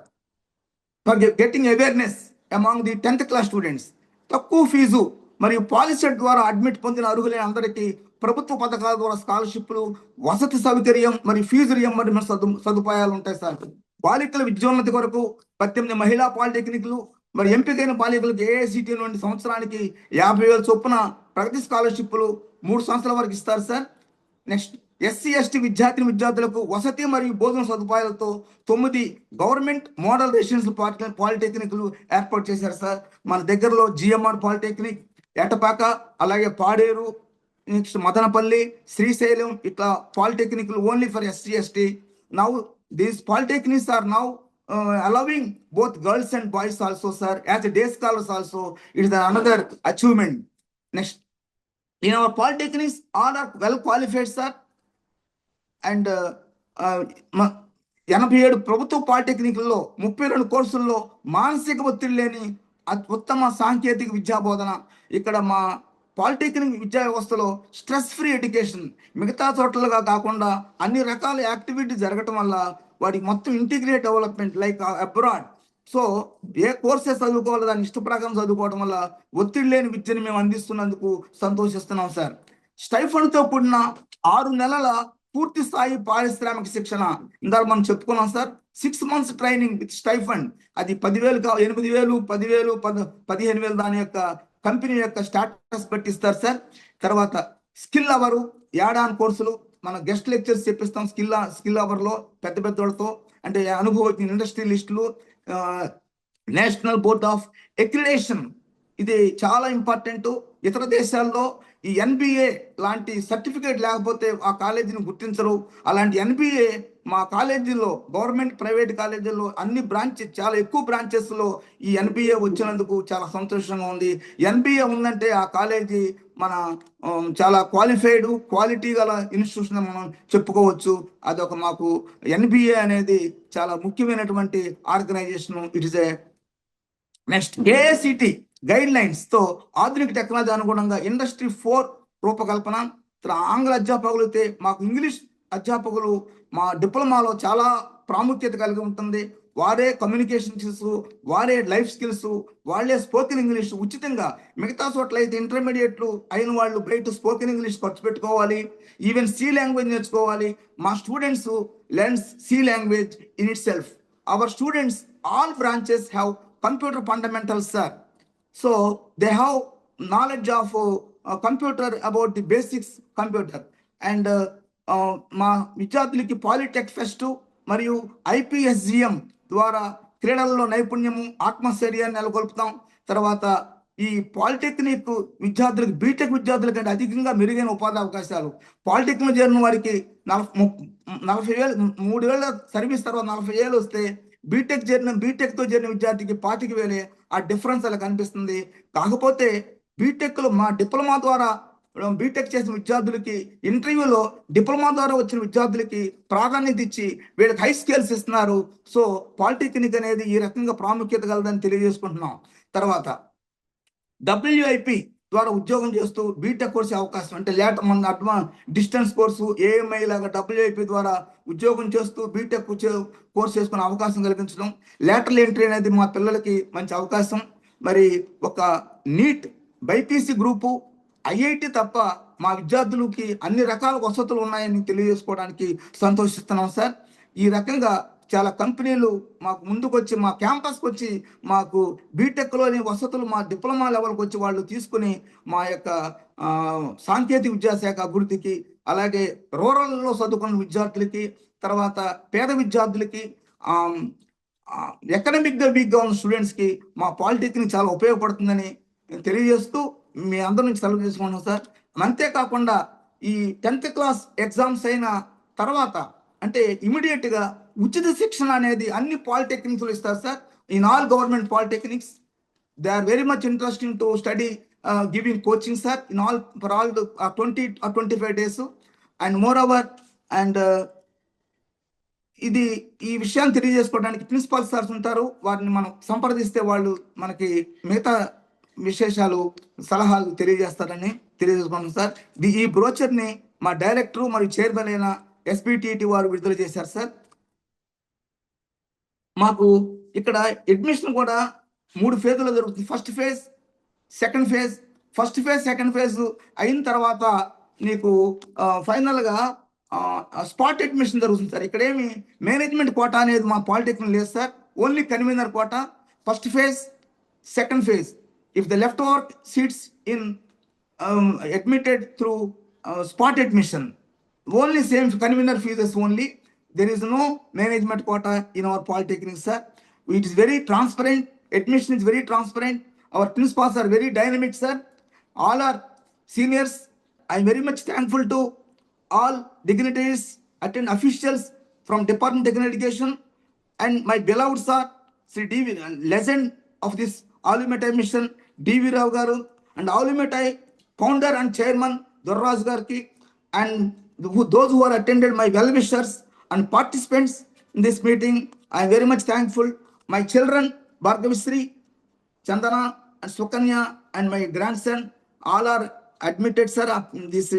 for getting awareness among the 10th class students. తక్కువ fee మరియు పాలిసెట్ ద్వారా అడ్మిట్ పొందిన అర్హులైన అందరికీ ప్రభుత్వ పథకాల ద్వారా స్కాలర్షిప్లు, వసతి సౌకర్యం మరియు ఫీజు రియంబర్స్మెంట్ సదుపాయాలు ఉంటాయి సార్. బాలికల విద్యోన్నతి కొరకు 18 మహిళా పాలిటెక్నిక్లు మరి ఎంపికైన బాలికలకు ఏఐసిటి నుండి సంవత్సరానికి 50,000 చొప్పున ప్రగతి స్కాలర్షిప్లు 3 సంవత్సరాల వరకు ఇస్తారు సార్. నెక్స్ట్ SC/ST విద్యార్థులకు వసతి మరియు భోజన సదుపాయాలతో 9 గవర్నమెంట్ మోడల్ రెసిడెన్షియల్ పాలిటెక్నిక్లు ఏర్పాటు చేశారు సార్. మన దగ్గరలో GMR పాలిటెక్నిక్, ఎటపాక, అలాగే పాడేరు, నెక్స్ట్ మదనపల్లి, శ్రీశైలం ఇట్లా పాలిటెక్నిక్లు only for SC/ST. Now these polytechnics are now allowing both girls and boys also sir as a day scholars also. It is another achievement. Next, in our polytechnics all are well qualified sir, and 87 ప్రభుత్వ పాలిటెక్నిక్లలో 32 కోర్సుల్లో మానసిక ఒత్తిడి లేని ఉత్తమ సాంకేతిక విద్యా బోధన. ఇక్కడ మా పాలిటెక్నిక్ విద్యా వ్యవస్థలో స్ట్రెస్ ఫ్రీ ఎడ్యుకేషన్ మిగతా చోట్లగా కాకుండా అన్ని రకాల యాక్టివిటీ జరగటం వల్ల వాడికి మొత్తం integrate development like abroad. So ఏ కోర్సెస్ చదువుకోవాలో దాన్ని ఇష్ట ప్రకారం చదువుకోవడం వల్ల ఒత్తిడి లేని విద్యను మేము అందిస్తున్నందుకు సంతోషిస్తున్నాం సార్. స్టైఫండ్తో కూడిన 6 నెలల పూర్తి స్థాయి పారిశ్రామిక శిక్షణ ఇందాక మనం చెప్పుకున్నాం sir. 6 months training with stipend. అది 10,000 8,000 10,000 15,000 దాని యొక్క కంపెనీ యొక్క స్టాటస్ బట్టి ఇస్తారు సార్. తర్వాత స్కిల్ అవరు, యాడాన్ కోర్సులు మన గెస్ట్ లెక్చర్స్ చెప్పిస్తాం స్కిల్ అవర్లో పెద్ద వాళ్ళతో, అంటే అనుభవజ్ఞ ఇండస్ట్రియలిస్టులు. నేషనల్ బోర్డ్ ఆఫ్ అక్రిడేషన్ ఇది చాలా ఇంపార్టెంట్. ఇతర దేశాల్లో ఈ NBA లాంటి సర్టిఫికేట్ లేకపోతే ఆ కాలేజీని గుర్తించరు. అలాంటి NBA మా కాలేజీలో గవర్నమెంట్ ప్రైవేట్ కాలేజీల్లో అన్ని బ్రాంచెస్ చాలా ఎక్కువ బ్రాంచెస్లో ఈ NBA వచ్చినందుకు చాలా సంతోషంగా ఉంది. NBA ఉందంటే ఆ కాలేజీ మన చాలా క్వాలిఫైడ్ క్వాలిటీ గల ఇన్స్టిట్యూషన్ మనం చెప్పుకోవచ్చు. అదొక మాకు NBA అనేది చాలా ముఖ్యమైనటువంటి organisation. It is a next AICT guidelines తో ఆధునిక టెక్నాలజీ అనుగుణంగా ఇండస్ట్రీ 4 రూపకల్పన. ఆంగ్ల అధ్యాపకులు అయితే మాకు ఇంగ్లీష్ అధ్యాపకులు మా డిప్లొమాలో చాలా ప్రాముఖ్యత కలిగి ఉంటుంది. వారే కమ్యూనికేషన్ స్కిల్స్, వారే లైఫ్ స్కిల్స్, వాళ్ళే స్పోకెన్ ఇంగ్లీష్ ఉచితంగా. మిగతా చోట్ల అయితే ఇంటర్మీడియట్లు అయిన వాళ్ళు బయట స్పోకెన్ ఇంగ్లీష్ ఖర్చు పెట్టుకోవాలి. ఈవెన్ C లాంగ్వేజ్ నేర్చుకోవాలి. మా students learns C language in it self. Our students all branches have computer fundamentals sir, so they have knowledge of computer about the basics computer. And మా విద్యార్థులకి polytech fest మరియు IPSGM ద్వారా క్రీడల్లో నైపుణ్యము ఆత్మస్థైర్యాన్ని నెలకొల్పుతాం. తర్వాత ఈ పాలిటెక్నిక్ విద్యార్థులకు బీటెక్ విద్యార్థుల కంటే అధికంగా మెరుగైన ఉపాధి అవకాశాలు. పాలిటెక్నిక్ చేరిన వారికి 40,000 3 ఏళ్ళ సర్వీస్ తర్వాత 40,000 వస్తే బీటెక్తో చేరిన విద్యార్థికి 25,000. ఆ డిఫరెన్స్ అలా కనిపిస్తుంది. కాకపోతే బీటెక్లో మా డిప్లొమా ద్వారా బీటెక్ చేసిన విద్యార్థులకి ఇంటర్వ్యూలో డిప్లొమా ద్వారా వచ్చిన విద్యార్థులకి ప్రాధాన్యత ఇచ్చి వీళ్ళకి హై స్కేల్స్ ఇస్తున్నారు. సో పాలిటెక్నిక్ అనేది ఈ రకంగా ప్రాముఖ్యత కలదని తెలియజేసుకుంటున్నాం. తర్వాత WIP ద్వారా ఉద్యోగం చేస్తూ బీటెక్ కోర్సు అవకాశం, అంటే మన అడ్వాన్స్ డిస్టెన్స్ కోర్సు AMI లాగా WIP ద్వారా ఉద్యోగం చేస్తూ బీటెక్ కోర్సు చేసుకునే అవకాశం కల్పించడం. లేటరల్ ఎంట్రీ అనేది మా పిల్లలకి మంచి అవకాశం. మరి ఒక నీట్ బైపీసీ గ్రూపు IIT తప్ప మా విద్యార్థులకి అన్ని రకాల వసతులు ఉన్నాయని తెలియజేసుకోవడానికి సంతోషిస్తున్నాం సార్. ఈ రకంగా చాలా కంపెనీలు మాకు ముందుకొచ్చి మా క్యాంపస్కి వచ్చి మాకు బీటెక్లోని వసతులు మా డిప్లొమా లెవెల్కి వచ్చి వాళ్ళు తీసుకుని మా యొక్క సాంకేతిక విద్యాశాఖ అభివృద్ధికి, అలాగే రూరల్లో చదువుకున్న విద్యార్థులకి, తర్వాత పేద విద్యార్థులకి, ఎకనమిక్గా వీక్గా ఉన్న స్టూడెంట్స్కి మా పాలిటెక్నిక్ చాలా ఉపయోగపడుతుందని తెలియజేస్తూ మీ అందరి నుంచి సెలవు తీసుకుంటున్నాం సార్. అంతేకాకుండా ఈ 10th క్లాస్ ఎగ్జామ్స్ అయిన తర్వాత అంటే ఇమీడియట్గా ఉచిత శిక్షణ అనేది అన్ని పాలిటెక్నిక్స్లో ఇస్తారు sir. In all government polytechnics they are very much interesting to study giving coaching sir in all for all 20 or 25 days. And moreover and ఇది ఈ విషయాన్ని తెలియజేసుకోవడానికి ప్రిన్సిపాల్ సార్స్ ఉంటారు. వారిని మనం సంప్రదిస్తే వాళ్ళు మనకి మిగతా విశేషాలు సలహాలు తెలియజేస్తారని తెలియజేసుకున్నాను సార్. ఈ బ్రోచర్ని మా డైరెక్టర్ మరియు చైర్మన్ అయిన ఎస్పీటీటీ వారు విడుదల చేశారు సార్. మాకు ఇక్కడ అడ్మిషన్ కూడా 3 ఫేజ్లో జరుగుతుంది. First phase, second phase. First phase, second phase అయిన తర్వాత నీకు ఫైనల్గా స్పాట్ అడ్మిషన్ జరుగుతుంది సార్. ఇక్కడ ఏమి మేనేజ్మెంట్ కోటా అనేది మా పాలిటెక్నిక్ లేదు sir. Only convenor quota. First phase, second phase. If the leftover seats in admitted through spot admission, only same convener fees only. There is no management quota in our polytechnic, sir. It is very transparent. Admission is very transparent. Our principals are very dynamic, sir. All our seniors. I am very much thankful to all dignitaries, attend officials from Department of Technical Education, and my beloved sir, Sri D.V. legend of this Alumetai mission, D.V. Rao garu, and Alumetai founder and chairman Dorraj Garki, and those who are attended, my well-wishers and participants in this meeting. I am very much thankful. My children, Bhargavishri, Chandana, and Sukanya, and my grandson, all are admitted, sir, in this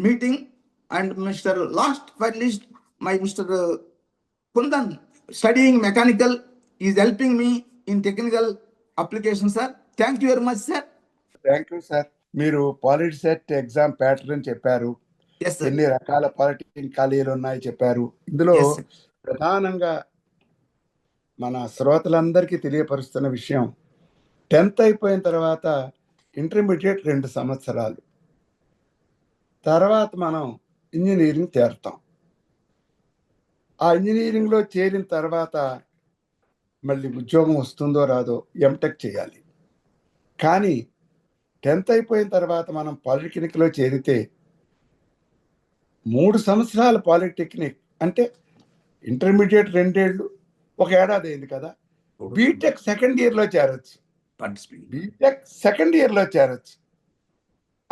meeting. And Mr. Last but least, my Mr. Kundan, studying mechanical, is helping me in technical application, sir. Thank you very much, sir. Thank you sir. మీరు పాలిటిసెట్ exam pattern చెప్పారు, Yes, sir. ఎన్ని రకాల polytechnic ఖాళీలు ఉన్నాయి చెప్పారు. ఇందులో Yes, sir. ప్రధానంగా మన శ్రోతలందరికీ తెలియపరుస్తున్న విషయం, 10th అయిపోయిన తర్వాత ఇంటర్మీడియట్ 2 సంవత్సరాలు తర్వాత మనం ఇంజనీరింగ్ చేరుతాం. ఆ ఇంజనీరింగ్లో చేరిన తర్వాత మళ్ళీ ఉద్యోగం వస్తుందో రాదో ఎంటెక్ చేయాలి. కానీ 10th అయిపోయిన తర్వాత మనం పాలిటెక్నిక్లో చేరితే 3 సంవత్సరాల పాలిటెక్నిక్ అంటే ఇంటర్మీడియట్ 2 ఏళ్ళు, 1 ఏడాది అయింది కదా. బీటెక్ సెకండ్ ఇయర్లో చేరొచ్చు. బీటెక్ సెకండ్ ఇయర్లో చేరొచ్చు.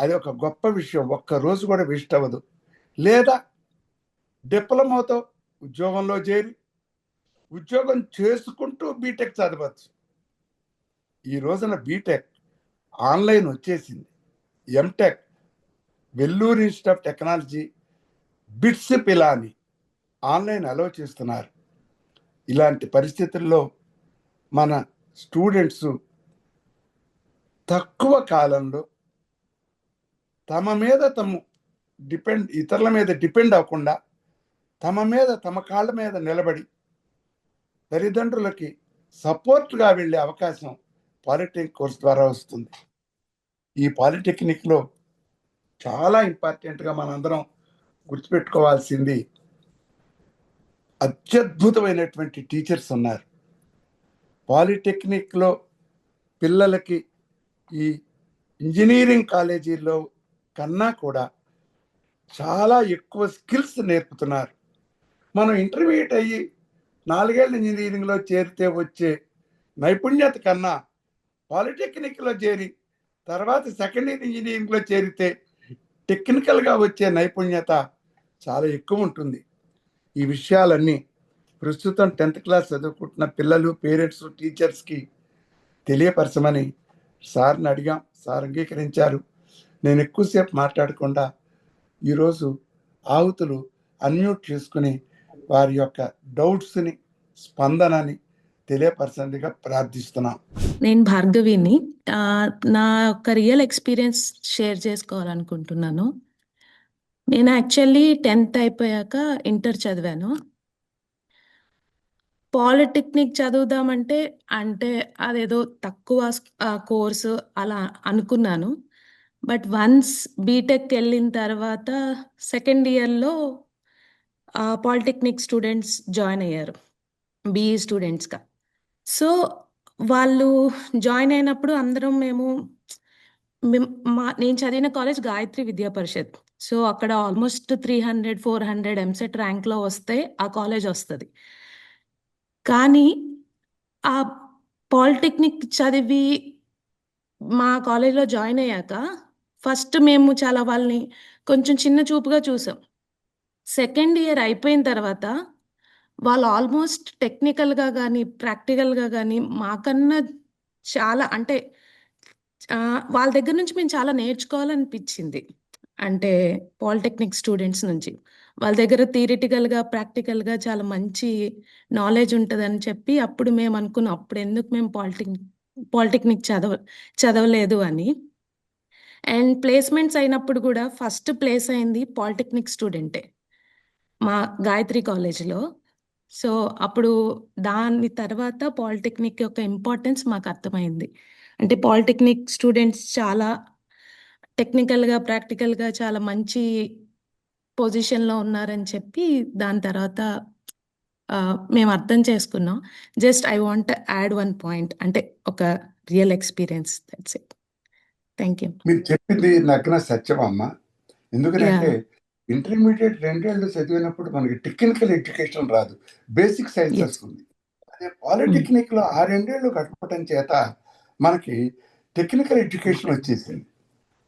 అది ఒక గొప్ప విషయం. ఒక్క రోజు కూడా వేస్ట్ అవ్వదు. లేదా డిప్లొమాతో ఉద్యోగంలో చేరి ఉద్యోగం చేసుకుంటూ బీటెక్ చదవచ్చు. ఈ రోజున బీటెక్ ఆన్లైన్ వచ్చేసింది. MTech Vellore Institute of Technology, BITS Pilani online allow చేస్తున్నారు. ఇలాంటి పరిస్థితుల్లో మన స్టూడెంట్స్ తక్కువ కాలంలో తమ మీద తమ ఇతరుల మీద డిపెండ్ అవ్వకుండా తమ కాళ్ళ మీద నిలబడి తల్లిదండ్రులకి సపోర్ట్గా వెళ్ళే అవకాశం పాలిటెక్నిక్ కోర్స్ ద్వారా వస్తుంది. ఈ పాలిటెక్నిక్లో చాలా ఇంపార్టెంట్గా మనందరం గుర్తుపెట్టుకోవాల్సింది, అత్యద్భుతమైనటువంటి టీచర్స్ ఉన్నారు. పాలిటెక్నిక్లో పిల్లలకి ఈ ఇంజనీరింగ్ కాలేజీల్లో కన్నా కూడా చాలా ఎక్కువ స్కిల్స్ నేర్పుతున్నారు. మనం ఇంటర్మీడియట్ అయ్యి 4 ఏళ్ళ ఇంజనీరింగ్లో చేరితే వచ్చే నైపుణ్యత కన్నా పాలిటెక్నిక్లో చేరి తర్వాత సెకండ్ ఇయర్ ఇంజనీరింగ్లో చేరితే టెక్నికల్గా వచ్చే నైపుణ్యత చాలా ఎక్కువ ఉంటుంది. ఈ విషయాలన్నీ ప్రస్తుతం 10th క్లాస్ చదువుకుంటున్న పిల్లలు, పేరెంట్స్, టీచర్స్కి తెలియపరచమని సార్ని అడిగాం. సార్ అంగీకరించారు. నేను ఎక్కువసేపు మాట్లాడకుండా ఈరోజు ఆహుతులు అన్మ్యూట్ చేసుకుని వారి యొక్క డౌట్స్ని, స్పందనని తెలియపరచండిగా ప్రార్థిస్తున్నాం. నేను భార్గవిని. నా యొక్క రియల్ ఎక్స్పీరియన్స్ షేర్ చేసుకోవాలనుకుంటున్నాను. నేను యాక్చువల్లీ 10th అయిపోయాక ఇంటర్ చదివాను. పాలిటెక్నిక్ చదువుదామంటే అదేదో తక్కువ కోర్సు అలా అనుకున్నాను. బట్ వన్స్ బీటెక్ వెళ్ళిన తర్వాత సెకండ్ ఇయర్లో పాలిటెక్నిక్ స్టూడెంట్స్ జాయిన్ అయ్యారు, బీఈ స్టూడెంట్స్గా. సో వాళ్ళు జాయిన్ అయినప్పుడు అందరం నేను చదివిన కాలేజ్ గాయత్రి విద్యా పరిషత్. సో అక్కడ ఆల్మోస్ట్ 300-400 ఎంసెట్ ర్యాంక్లో వస్తే ఆ కాలేజ్ వస్తుంది. కానీ ఆ పాలిటెక్నిక్ చదివి మా కాలేజ్లో జాయిన్ అయ్యాక ఫస్ట్ మేము చాలా వాళ్ళని కొంచెం చిన్న చూపుగా చూసాం. సెకండ్ ఇయర్ అయిపోయిన తర్వాత వాళ్ళు ఆల్మోస్ట్ టెక్నికల్గా కానీ ప్రాక్టికల్గా కానీ మాకన్నా వాళ్ళ దగ్గర నుంచి మేము చాలా నేర్చుకోవాలనిపించింది. అంటే పాలిటెక్నిక్ స్టూడెంట్స్ నుంచి. వాళ్ళ దగ్గర థియరిటికల్‌గా, ప్రాక్టికల్‌గా చాలా మంచి నాలెడ్జ్ ఉంటదని చెప్పి అప్పుడు మేమనుకున్నాం. అప్పుడెందుకు మేము పాలిటెక్నిక్ చదవలేదు అని. అండ్ ప్లేస్‌మెంట్స్ అయినప్పుడు గూడా ఫస్ట్ ప్లేస్ అయింది పాలిటెక్నిక్ స్టూడెంటే. మా గాయత్రి కాలేజ్‌లో. సో, అప్పుడు దాని తర్వాత పాలిటెక్నిక్ యొక్క ఇంపార్టెన్స్ మాకర్థమైంది. అంటే పాలిటెక్నిక్ స్టూడెంట్స్ చాలా టెక్నికల్‌గా, ప్రాక్టికల్‌గా చాలా మంచి పొజిషన్‌లో ఉన్నారని చెప్పి దాని తర్వాత మేము అర్థం చేసుకున్నాం. Just I want to add one point అంటే ఒక real experience that's it. Thank you. మీరు చెప్పింది నగ్న సత్యం అమ్మ. ఎందుకనంటే యాహ్! ఇంటర్మీడియట్ 2 ఏళ్ళు చదివినప్పుడు మనకి టెక్నికల్ ఎడ్యుకేషన్ రాదు. Basic sciences yes. ఉంది. అదే హ్మ్. పాలిటెక్నిక్‌లో ఆ 2 ఏళ్ళు గడపటం చేత మనకి టెక్నికల్ ఎడ్యుకేషన్ వచ్చేసింది.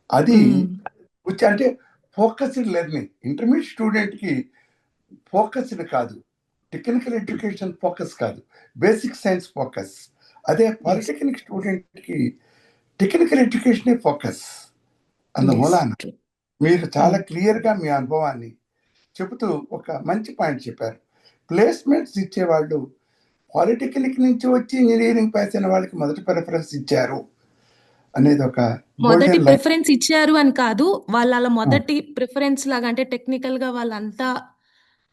అది హ్మ్. అంటే ఫోకస్డ్ లెర్నింగ్. ఇంటర్మీడియట్ స్టూడెంట్‌కి ఫోకస్డ్ కాదు. టెక్నికల్ ఎడ్యుకేషన్ ఫోకస్ కాదు. Basic science focus. అదే యెస్. పాలిటెక్నిక్ స్టూడెంట్‌కి టెక్నికల్ ఎడ్యుకేషనే ఫోకస్. యెస్. అందుమూలాన ట్రూ. మీరు చాలా హ్మ్. క్లియర్‌గా మీ అనుభవాన్ని చెబుతూ ఒక మంచి పాయింట్ చెప్పారు. ప్లేస్‌మెంట్స్ ఇచ్చేవాళ్ళు పాలిటెక్నిక్ నుంచి వచ్చి ఇంజినీరింగ్ పాస్ అయిన వాళ్ళకి మొదటి ప్రిఫరెన్స్ ఇచ్చారు అనేది ఒక మొదటి గోల్డెన్ లైన్. ప్రిఫరెన్స్ ఇచ్చారు అని కాదు. వాళ్ళలా ఆ! మొదటి ప్రిఫరెన్స్ లాగా అంటే టెక్నికల్‌గా వాళ్ళంతా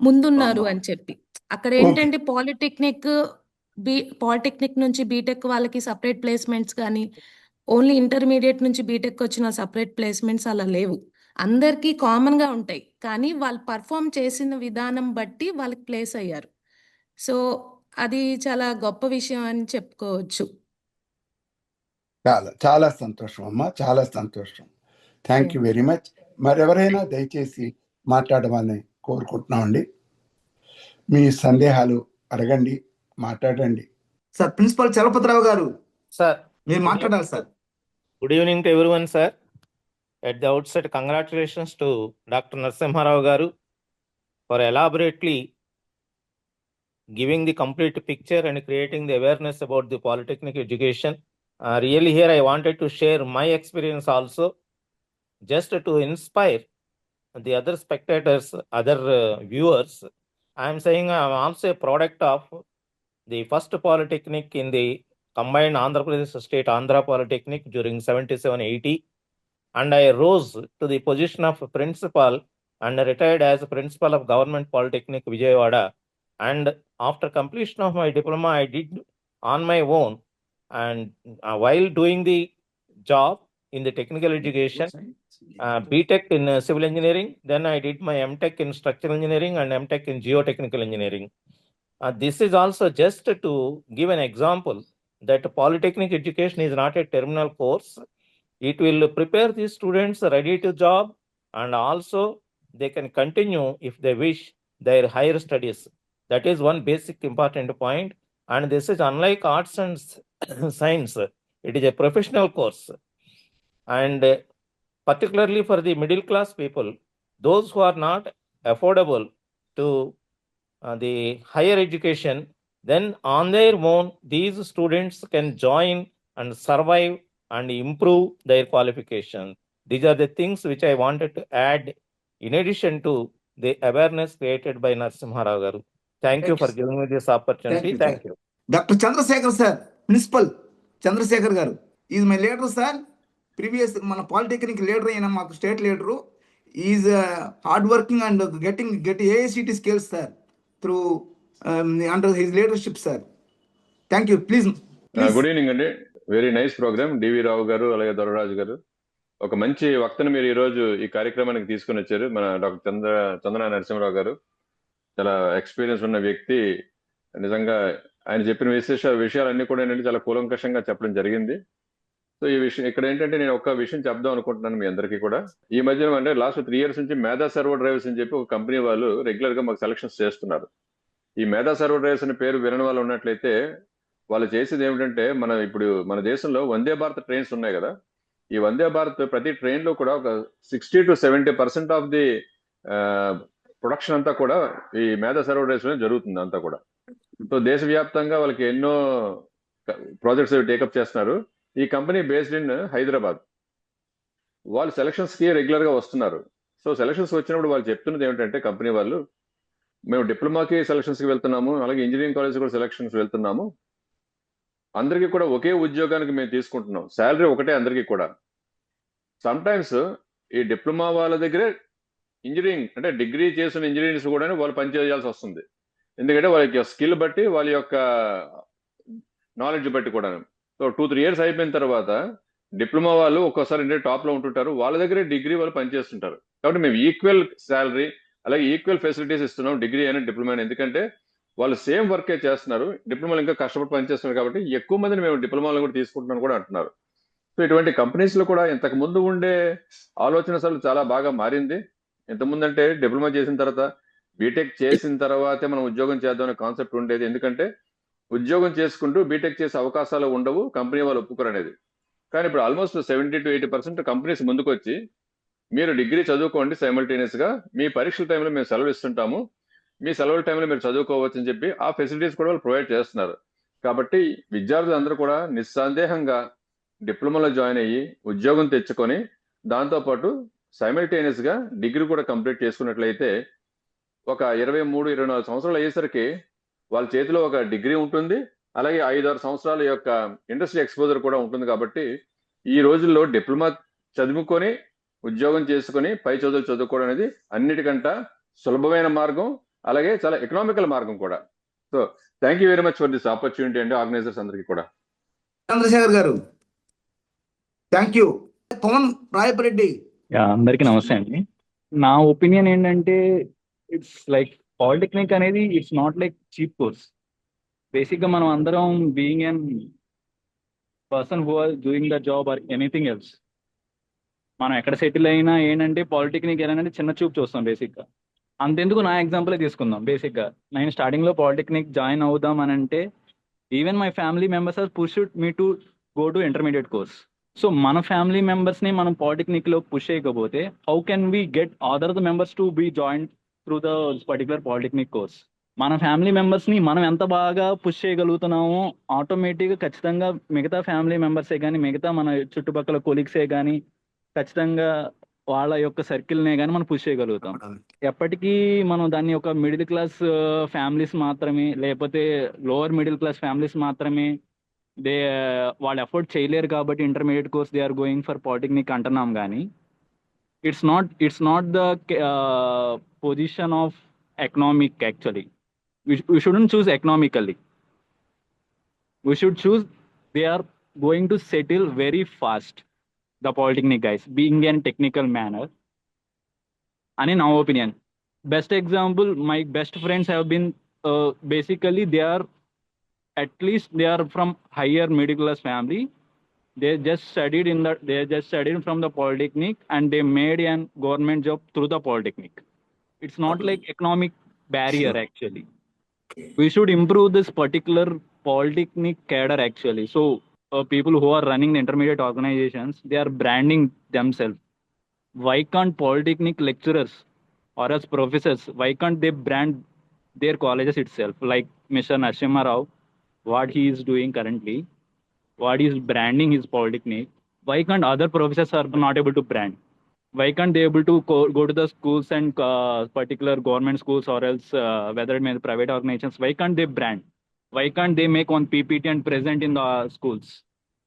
ముందున్నారు అని చెప్పి. ఓకే. అక్కడేంటంటే పాలిటెక్నిక్ నుంచి బీటెక్ వాళ్ళకి సెపరేట్ ప్లేస్‌మెంట్స్ గానీ, ఓన్లీ ఇంటర్మీడియేట్ నుంచి బీటెక్‌కొచ్చిన సెపరేట్ ప్లేస్‌మెంట్స్ అలా లేవు. అందరికీ కామన్‌గా ఉంటాయి. కానీ వాళ్ళు పెర్ఫార్మ్ చేసిన విధానం బట్టి వాళ్ళకి ప్లేస్ అయ్యారు. సో, అది చాలా గొప్ప విషయం అని చెప్పుకోవచ్చు. చాలా, చాలా సంతోషం అమ్మా. చాలా సంతోషం. Thank you yeah! Very much. మరెవరైనా దయచేసి మాట్లాడమని కోరుకుంటున్నామండి. మీ సందేహాలు అడగండి, మాట్లాడండి. సార్ ప్రిన్సిపల్ చలపతిరావు గారు Sir, మీరు మాట్లాడాలి sir. good evening to everyone, sir. At the outset, congratulations to Dr. Narasimha Rao Garu for elaborately giving the complete picture and creating the awareness about the polytechnic education. Really, here I wanted to share my experience also, just to inspire the other spectators, other viewers. I am saying I am also a product of the first polytechnic in the combined Andhra Pradesh state Andhra Polytechnic during 77-80. And I rose to the position of principal and retired as principal of Government Polytechnic Vijayawada. And after completion of my diploma, I did on my own. And while doing the job in the technical education, BTech in civil engineering, then I did my MTech in structural engineering and MTech in geotechnical engineering. This is also just to give an example that polytechnic education is not a terminal course. It will prepare the students ready to job, and also they can continue if they wish their higher studies. That is one basic important point. And this is unlike arts and science. It is a professional course. And particularly for the middle class people, those who are not affordable to the higher education, then on their own, these students can join and survive and improve their qualification. These are the things which I wanted to add in addition to the awareness created by Narasimha Rao Garu. Thank you for giving me this opportunity. Thank you. Doctor Chandrasekhar sir, principal Chandrasekhar garu is my leader sir. Previous మన polytechnic leader అయిన మాకు state leader. Is hard working and get AICTE skills sir through under his leadership sir. Thank you. Please good evening అండి. Very nice programme. DV Rao garu అలాగే దొరరాజు గారు, ఒక మంచి వక్తను మీరు ఈ రోజు ఈ కార్యక్రమానికి తీసుకుని వచ్చారు. మన డాక్టర్ చంద్ర నరసింహరావు గారు చాలా ఎక్స్పీరియన్స్ ఉన్న వ్యక్తి. నిజంగా ఆయన చెప్పిన విషయాలన్నీ కూడా ఏంటంటే చాలా కూలంకషంగా చెప్పడం జరిగింది. సో ఈ విషయం ఇక్కడ ఏంటంటే నేను ఒక విషయం చెప్దాం అనుకుంటున్నాను మీ అందరికీ కూడా. ఈ మధ్యన అంటే లాస్ట్ 3 years నుంచి మేధా సర్వో డ్రైవర్స్ అని చెప్పి ఒక కంపెనీ వాళ్ళు రెగ్యులర్ గా మాకు సెలక్షన్స్ చేస్తున్నారు. ఈ మేధా సర్వో డ్రైవర్స్ అనే పేరు వినని వాళ్ళు ఉన్నట్లయితే వాళ్ళు చేసేది ఏమిటంటే, ఇప్పుడు మన దేశంలో వందే భారత్ ట్రైన్స్ ఉన్నాయి కదా, ఈ వందే భారత్ ప్రతి ట్రైన్ లో కూడా ఒక 60 to 70% ఆఫ్ ది ప్రొడక్షన్ అంతా కూడా ఈ మేధా సర్వో డ్రైవ్స్ లో జరుగుతుంది అంతా కూడా. సో దేశవ్యాప్తంగా వాళ్ళకి ఎన్నో ప్రాజెక్ట్స్ టేకప్ చేస్తున్నారు. ఈ కంపెనీ బేస్డ్ ఇన్ హైదరాబాద్. వాళ్ళు సెలక్షన్స్కి రెగ్యులర్గా వస్తున్నారు. సో సెలక్షన్స్ వచ్చినప్పుడు వాళ్ళు చెప్తున్నది ఏమిటంటే కంపెనీ వాళ్ళు, మేము డిప్లొమాకి సెలక్షన్స్కి వెళ్తున్నాము, అలాగే ఇంజనీరింగ్ కాలేజ్ కూడా సెలక్షన్స్ వెళ్తున్నాము, అందరికీ కూడా ఒకే ఉద్యోగానికి మేము తీసుకుంటున్నాం, శాలరీ ఒకటే అందరికీ కూడా. సమ్ టైమ్స్ ఈ డిప్లొమా వాళ్ళ దగ్గరే ఇంజనీరింగ్ అంటే డిగ్రీ చేసిన ఇంజనీరింగ్స్ కూడా వాళ్ళు పనిచేయాల్సి వస్తుంది. ఎందుకంటే వాళ్ళ యొక్క స్కిల్ బట్టి, వాళ్ళ యొక్క నాలెడ్జ్ బట్టి కూడా. సో 2-3 years అయిపోయిన తర్వాత డిప్లొమా వాళ్ళు ఒక్కోసారి టాప్ లో ఉంటుంటారు, వాళ్ళ దగ్గరే డిగ్రీ వాళ్ళు పనిచేస్తుంటారు. కాబట్టి మేము ఈక్వల్ శాలరీ అలాగే ఈక్వల్ ఫెసిలిటీస్ ఇస్తున్నాం డిగ్రీ అయినా డిప్లొమా అయినా. ఎందుకంటే వాళ్ళు సేమ్ వర్కే చేస్తున్నారు, డిప్లొమాలు ఇంకా కష్టపడి పనిచేస్తున్నారు, కాబట్టి ఎక్కువ మందిని మేము డిప్లొమాలు కూడా తీసుకుంటున్నాం కూడా అంటున్నారు. సో ఇటువంటి కంపెనీస్ లో కూడా ఇంతకు ముందు ఉండే ఆలోచన అసలు చాలా బాగా మారింది. ఇంతకుముందు అంటే డిప్లొమా చేసిన తర్వాత బీటెక్ చేసిన తర్వాతే మనం ఉద్యోగం చేద్దాం అనే కాన్సెప్ట్ ఉండేది. ఎందుకంటే ఉద్యోగం చేసుకుంటూ బీటెక్ చేసే అవకాశాలు ఉండవు, కంపెనీ వాళ్ళు ఒప్పుకోరు అనేది. కానీ ఇప్పుడు ఆల్మోస్ట్ 70 to 80% కంపెనీస్ ముందుకు వచ్చి, మీరు డిగ్రీ చదువుకోండి సైమల్టేనియస్ గా, మీ పరీక్షల టైంలో మేము సెలవు ఇస్తుంటాము, మీ సెలవుల టైంలో మీరు చదువుకోవచ్చు అని చెప్పి ఆ ఫెసిలిటీస్ కూడా వాళ్ళు ప్రొవైడ్ చేస్తున్నారు. కాబట్టి విద్యార్థులు అందరూ కూడా నిస్సందేహంగా డిప్లొమాలో జాయిన్ అయ్యి ఉద్యోగం తెచ్చుకొని దాంతోపాటు సైమల్టేనియస్ గా డిగ్రీ కూడా కంప్లీట్ చేసుకున్నట్లయితే ఒక 23-24 సంవత్సరాలు అయ్యేసరికి వాళ్ళ చేతిలో ఒక డిగ్రీ ఉంటుంది, అలాగే 5-6 సంవత్సరాల యొక్క ఇండస్ట్రీ ఎక్స్పోజర్ కూడా ఉంటుంది. కాబట్టి ఈ రోజుల్లో డిప్లొమా చదువుకొని ఉద్యోగం చేసుకొని పై చదువులు చదువుకోవడం అనేది అన్నిటికంటే సులభమైన మార్గం, అలాగే చాలా ఎకనామికల్ మార్గం కూడా. So thank you very much for this opportunity అండి ఆర్గనైజర్స్ అందరికీ కూడా. చంద్రశేఖర్ గారు థ్యాంక్ యూ. పవన్ రాయపరెడ్డి. అందరికీ నమస్తే అండి. నా ఒపీనియన్ ఏంటంటే, ఇట్స్ లైక్ పాలిటెక్నిక్ అనేది it's not like cheap course. బేసిక్గా మనం అందరం being an person who are doing the job or anything else, మనం ఎక్కడ సెటిల్ అయినా ఏంటంటే పాలిటెక్నిక్ ఏంటంటే చిన్న చూపు చూస్తాం బేసిక్గా. అంతెందుకు నా ఎగ్జాంపులే తీసుకుందాం. బేసిక్గా నేను స్టార్టింగ్లో పాలిటెక్నిక్ జాయిన్ అవుదాం అని అంటే even my family members are pushed me to go to intermediate course. So మన ఫ్యామిలీ మెంబర్స్ని మనం పాలిటెక్నిక్లో పుష్ చేయకపోతే how can we get other the members to be join through the particular polytechnic course? మన family మెంబర్స్ని మనం ఎంత బాగా పుష్ చేయగలుగుతున్నామో ఆటోమేటిక్గా ఖచ్చితంగా మిగతా ఫ్యామిలీ మెంబర్సే కానీ, మిగతా మన చుట్టుపక్కల కొలీగ్సే కానీ, ఖచ్చితంగా వాళ్ళ యొక్క సర్కిల్నే కానీ మనం పుష్ చేయగలుగుతాం. ఎప్పటికీ మనం దాన్ని ఒక మిడిల్ క్లాస్ ఫ్యామిలీస్ మాత్రమే, లేకపోతే లోవర్ మిడిల్ క్లాస్ ఫ్యామిలీస్ మాత్రమే వాళ్ళు ఎఫోర్డ్ చేయలేరు కాబట్టి intermediate course they are going for polytechnic అంటున్నాం. కానీ it's not the position of economic actually. we shouldn't choose economically. We should choose they are going to settle very fast, the polytechnic guys, being in technical manner. And in our opinion, best example, my best friends have been basically they are at least they are from higher middle class family. They just studied from the polytechnic and they made a government job through the polytechnic. It's not like economic barrier actually. We should improve this particular polytechnic cadre actually. So people who are running the intermediate organizations, they are branding themselves. Why can't polytechnic lecturers or as professors, why can't they brand their colleges itself? Like Mr. Narasimha Rao, what he is doing currently, what he is branding his polytechnic. Why can't other professors are not able to brand? Why can't they able to go to the schools and particular government schools or else whether it may be private organizations? Why can't they brand? Why can't they make one PPT and present in the schools?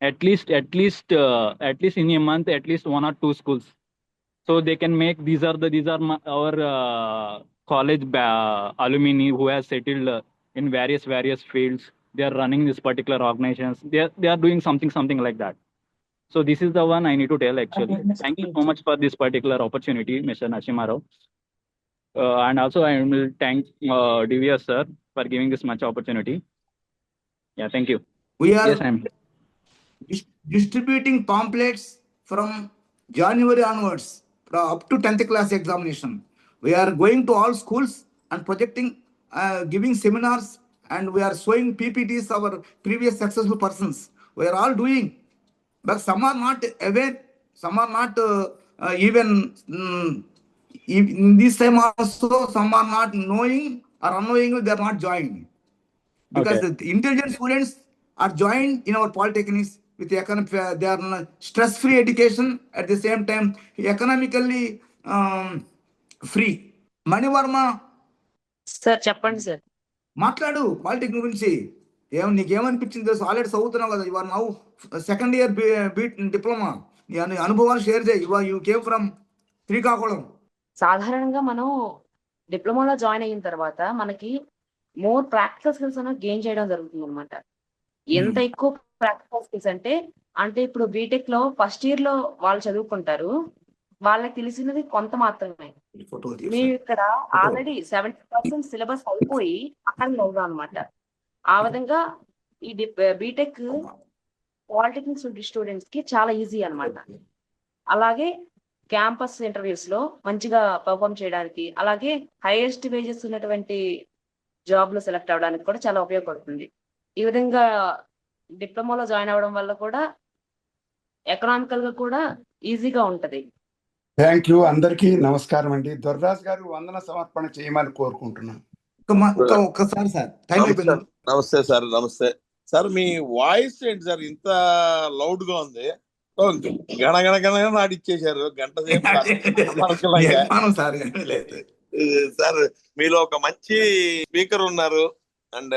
At least in a month, at least 1 or 2 schools. So they can make these are our college alumni who has settled in various fields. They are running this particular organizations. They are doing something like that. So this is the one I need to tell actually. Thank you so much for this particular opportunity, Mr. Narasimha Rao. And also I will thank DVR sir for giving this much opportunity. Yeah, thank you. We are Yes, I'm distributing pamphlets from January onwards up to 10th class examination. We are going to all schools and projecting, giving seminars, and we are showing PPTs our previous successful persons. We are all doing. But some are not aware, some are not even in this time also, some are not knowing or unknowingly they are not joining. Because Okay. the intelligent students are joined in our polytechnics with they are stress-free education at the same time economically free. Manivarma, sir చెప్పండి sir. మాట్లాడు polytechnic గురించి. నీకేమనిపించింది? Already చదువుతున్నావు కదా, ఇవాళ నవ్వు second year diploma. నీ అనుభవాలు share చేయి. You came from Srikakulam. సాధారణంగా మనం డిప్లొమాలో జాయిన్ అయిన తర్వాత మనకి మోర్ ప్రాక్టికల్ స్కిల్స్ అనేది గెయిన్ చేయడం జరుగుతుంది అనమాట. ఎంత ఎక్కువ ప్రాక్టికల్ స్కిల్స్ అంటే ఇప్పుడు బీటెక్ లో ఫస్ట్ ఇయర్ లో వాళ్ళు చదువుకుంటారు, వాళ్ళకి తెలిసినది కొంత మాత్రమే. మేము ఇక్కడ ఆల్రెడీ 70% సిలబస్ అయిపోయి అక్కడ అవుదాం అనమాట. ఆ విధంగా ఈ బీటెక్ పాలిటెక్నిక్ స్టూడెంట్స్ కి చాలా ఈజీ అన్నమాట. అలాగే క్యాంపస్ ఇంటర్వ్యూస్ లో మంచిగా పర్ఫామ్ చేయడానికి, అలాగే హైయెస్ట్ వేజెస్ ఉన్నటువంటి జాబ్ లో సెలెక్ట్ అవ్వడానికి కూడా చాలా ఉపయోగపడుతుంది. ఈ విధంగా డిప్లొమాలో జాయిన్ అవ్వడం వల్ల కూడా ఎకనామికల్ గా కూడా ఈజీగా ఉంటది. Thank you. అందరికీ నమస్కారం అండి. దొర్రాజ్ గారు వందన సమర్పణ చేయమని కోరుకుంటున్నాను. ఒక్కసారి సార్, టైం అయిపోయింది. నమస్తే సార్. నమస్తే సార్. మీ వాయిస్ ఏంటి సార్ ఇంత లౌడ్ గా ఉంది? గణగణ నాటిచ్చేశారు గంట సేపు. సార్ మీలో ఒక మంచి స్పీకర్ ఉన్నారు and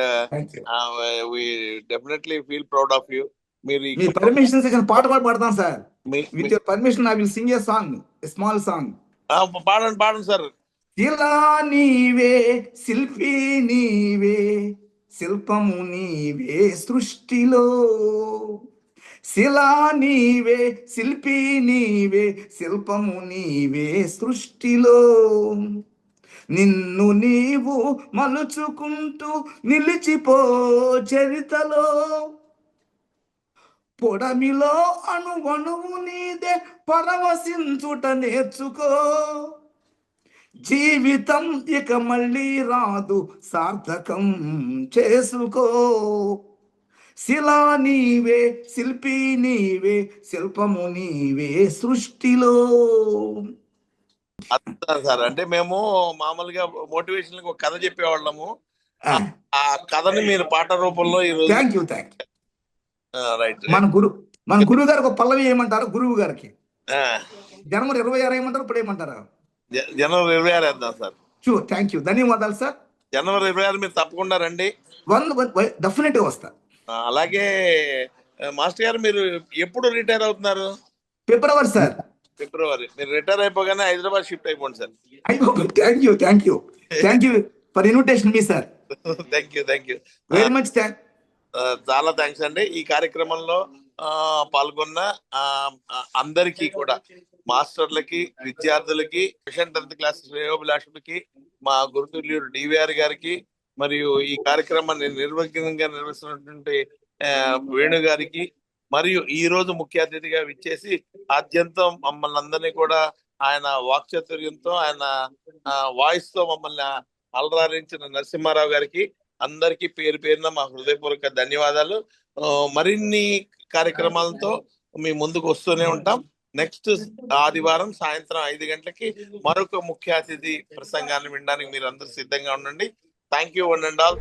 we definitely feel proud of you. మీరు పర్మిషన్ సెక్షన్ పాట పాడతాం sir. With your permission I will sing a song, a small song. పాడండి సార్. శిలా నీవే, శిల్పి నీవే, శిల్పము నీవే సృష్టిలో. శిలా నీవే, శిల్పి నీవే, శిల్పము నీవే సృష్టిలో. నిన్ను నీవు మలుచుకుంటూ నిలిచిపో చరితలో. పొడమిలో అణువణువు నీదే, పరవశించుట నేర్చుకో. జీవితం ఇక మళ్ళీ రాదు, సార్థకం చేసుకో. శిలా నీవే, శిల్పి నీవే, శిల్పము నీవే సృష్టిలో. సార్ అంటే మేము మామూలుగా మోటివేషన్ ఒక కథ చెప్పేవాళ్ళము. ఆ కథని మీరు పాట రూపంలో థ్యాంక్ యూ. రైట్. మన గురువు గారికి ఒక పల్లవి ఏమంటారు? గురువు గారికి జనవరి 26 ఏమంటారు? ఇప్పుడు ఏమంటారా? జనవరి 26 వేద్దాం సార్. షూర్. Thank you. ధన్యవాదాలు సార్. జనవరి 26 మీరు తప్పకుండా రండి. డెఫినెట్ గా వస్తా. అలాగే మాస్టర్ గారు మీరు ఎప్పుడు రిటైర్ అవుతున్నారు? ఫిబ్రవరి సార్. ఫిబ్రవరి. మీరు రిటైర్ అయిపోగానే హైదరాబాద్ షిఫ్ట్ అయిపోండి sir. Thank you for invitation me sir. Thank you very much. చాలా థ్యాంక్స్ అండి. ఈ కార్యక్రమంలో పాల్గొన్న అందరికీ కూడా, మాస్టర్లకి, విద్యార్థులకి, 10th క్లాస్ శ్రేయోభిలాషులకి, మా గురుతుల్యుడు డివిఆర్ గారికి, మరియు ఈ కార్యక్రమాన్ని నిర్విఘ్నంగా నిర్వహిస్తున్నటువంటి వేణు గారికి, మరియు ఈ రోజు ముఖ్య అతిథిగా విచ్చేసి ఆద్యంతం మమ్మల్ని అందరినీ కూడా ఆయన వాక్చాతుర్యంతో, ఆయన వాయిస్ తో మమ్మల్ని అలరారించిన నరసింహారావు గారికి అందరికీ పేరు పేరున మా హృదయపూర్వక ధన్యవాదాలు. మరిన్ని కార్యక్రమాలతో మీ ముందుకు వస్తూనే ఉంటాం. నెక్స్ట్ ఆదివారం సాయంత్రం 5 గంటలకి మరొక ముఖ్య అతిథి ప్రసంగాన్ని వినడానికి మీరు అందరూ సిద్ధంగా ఉండండి. Thank you one and all.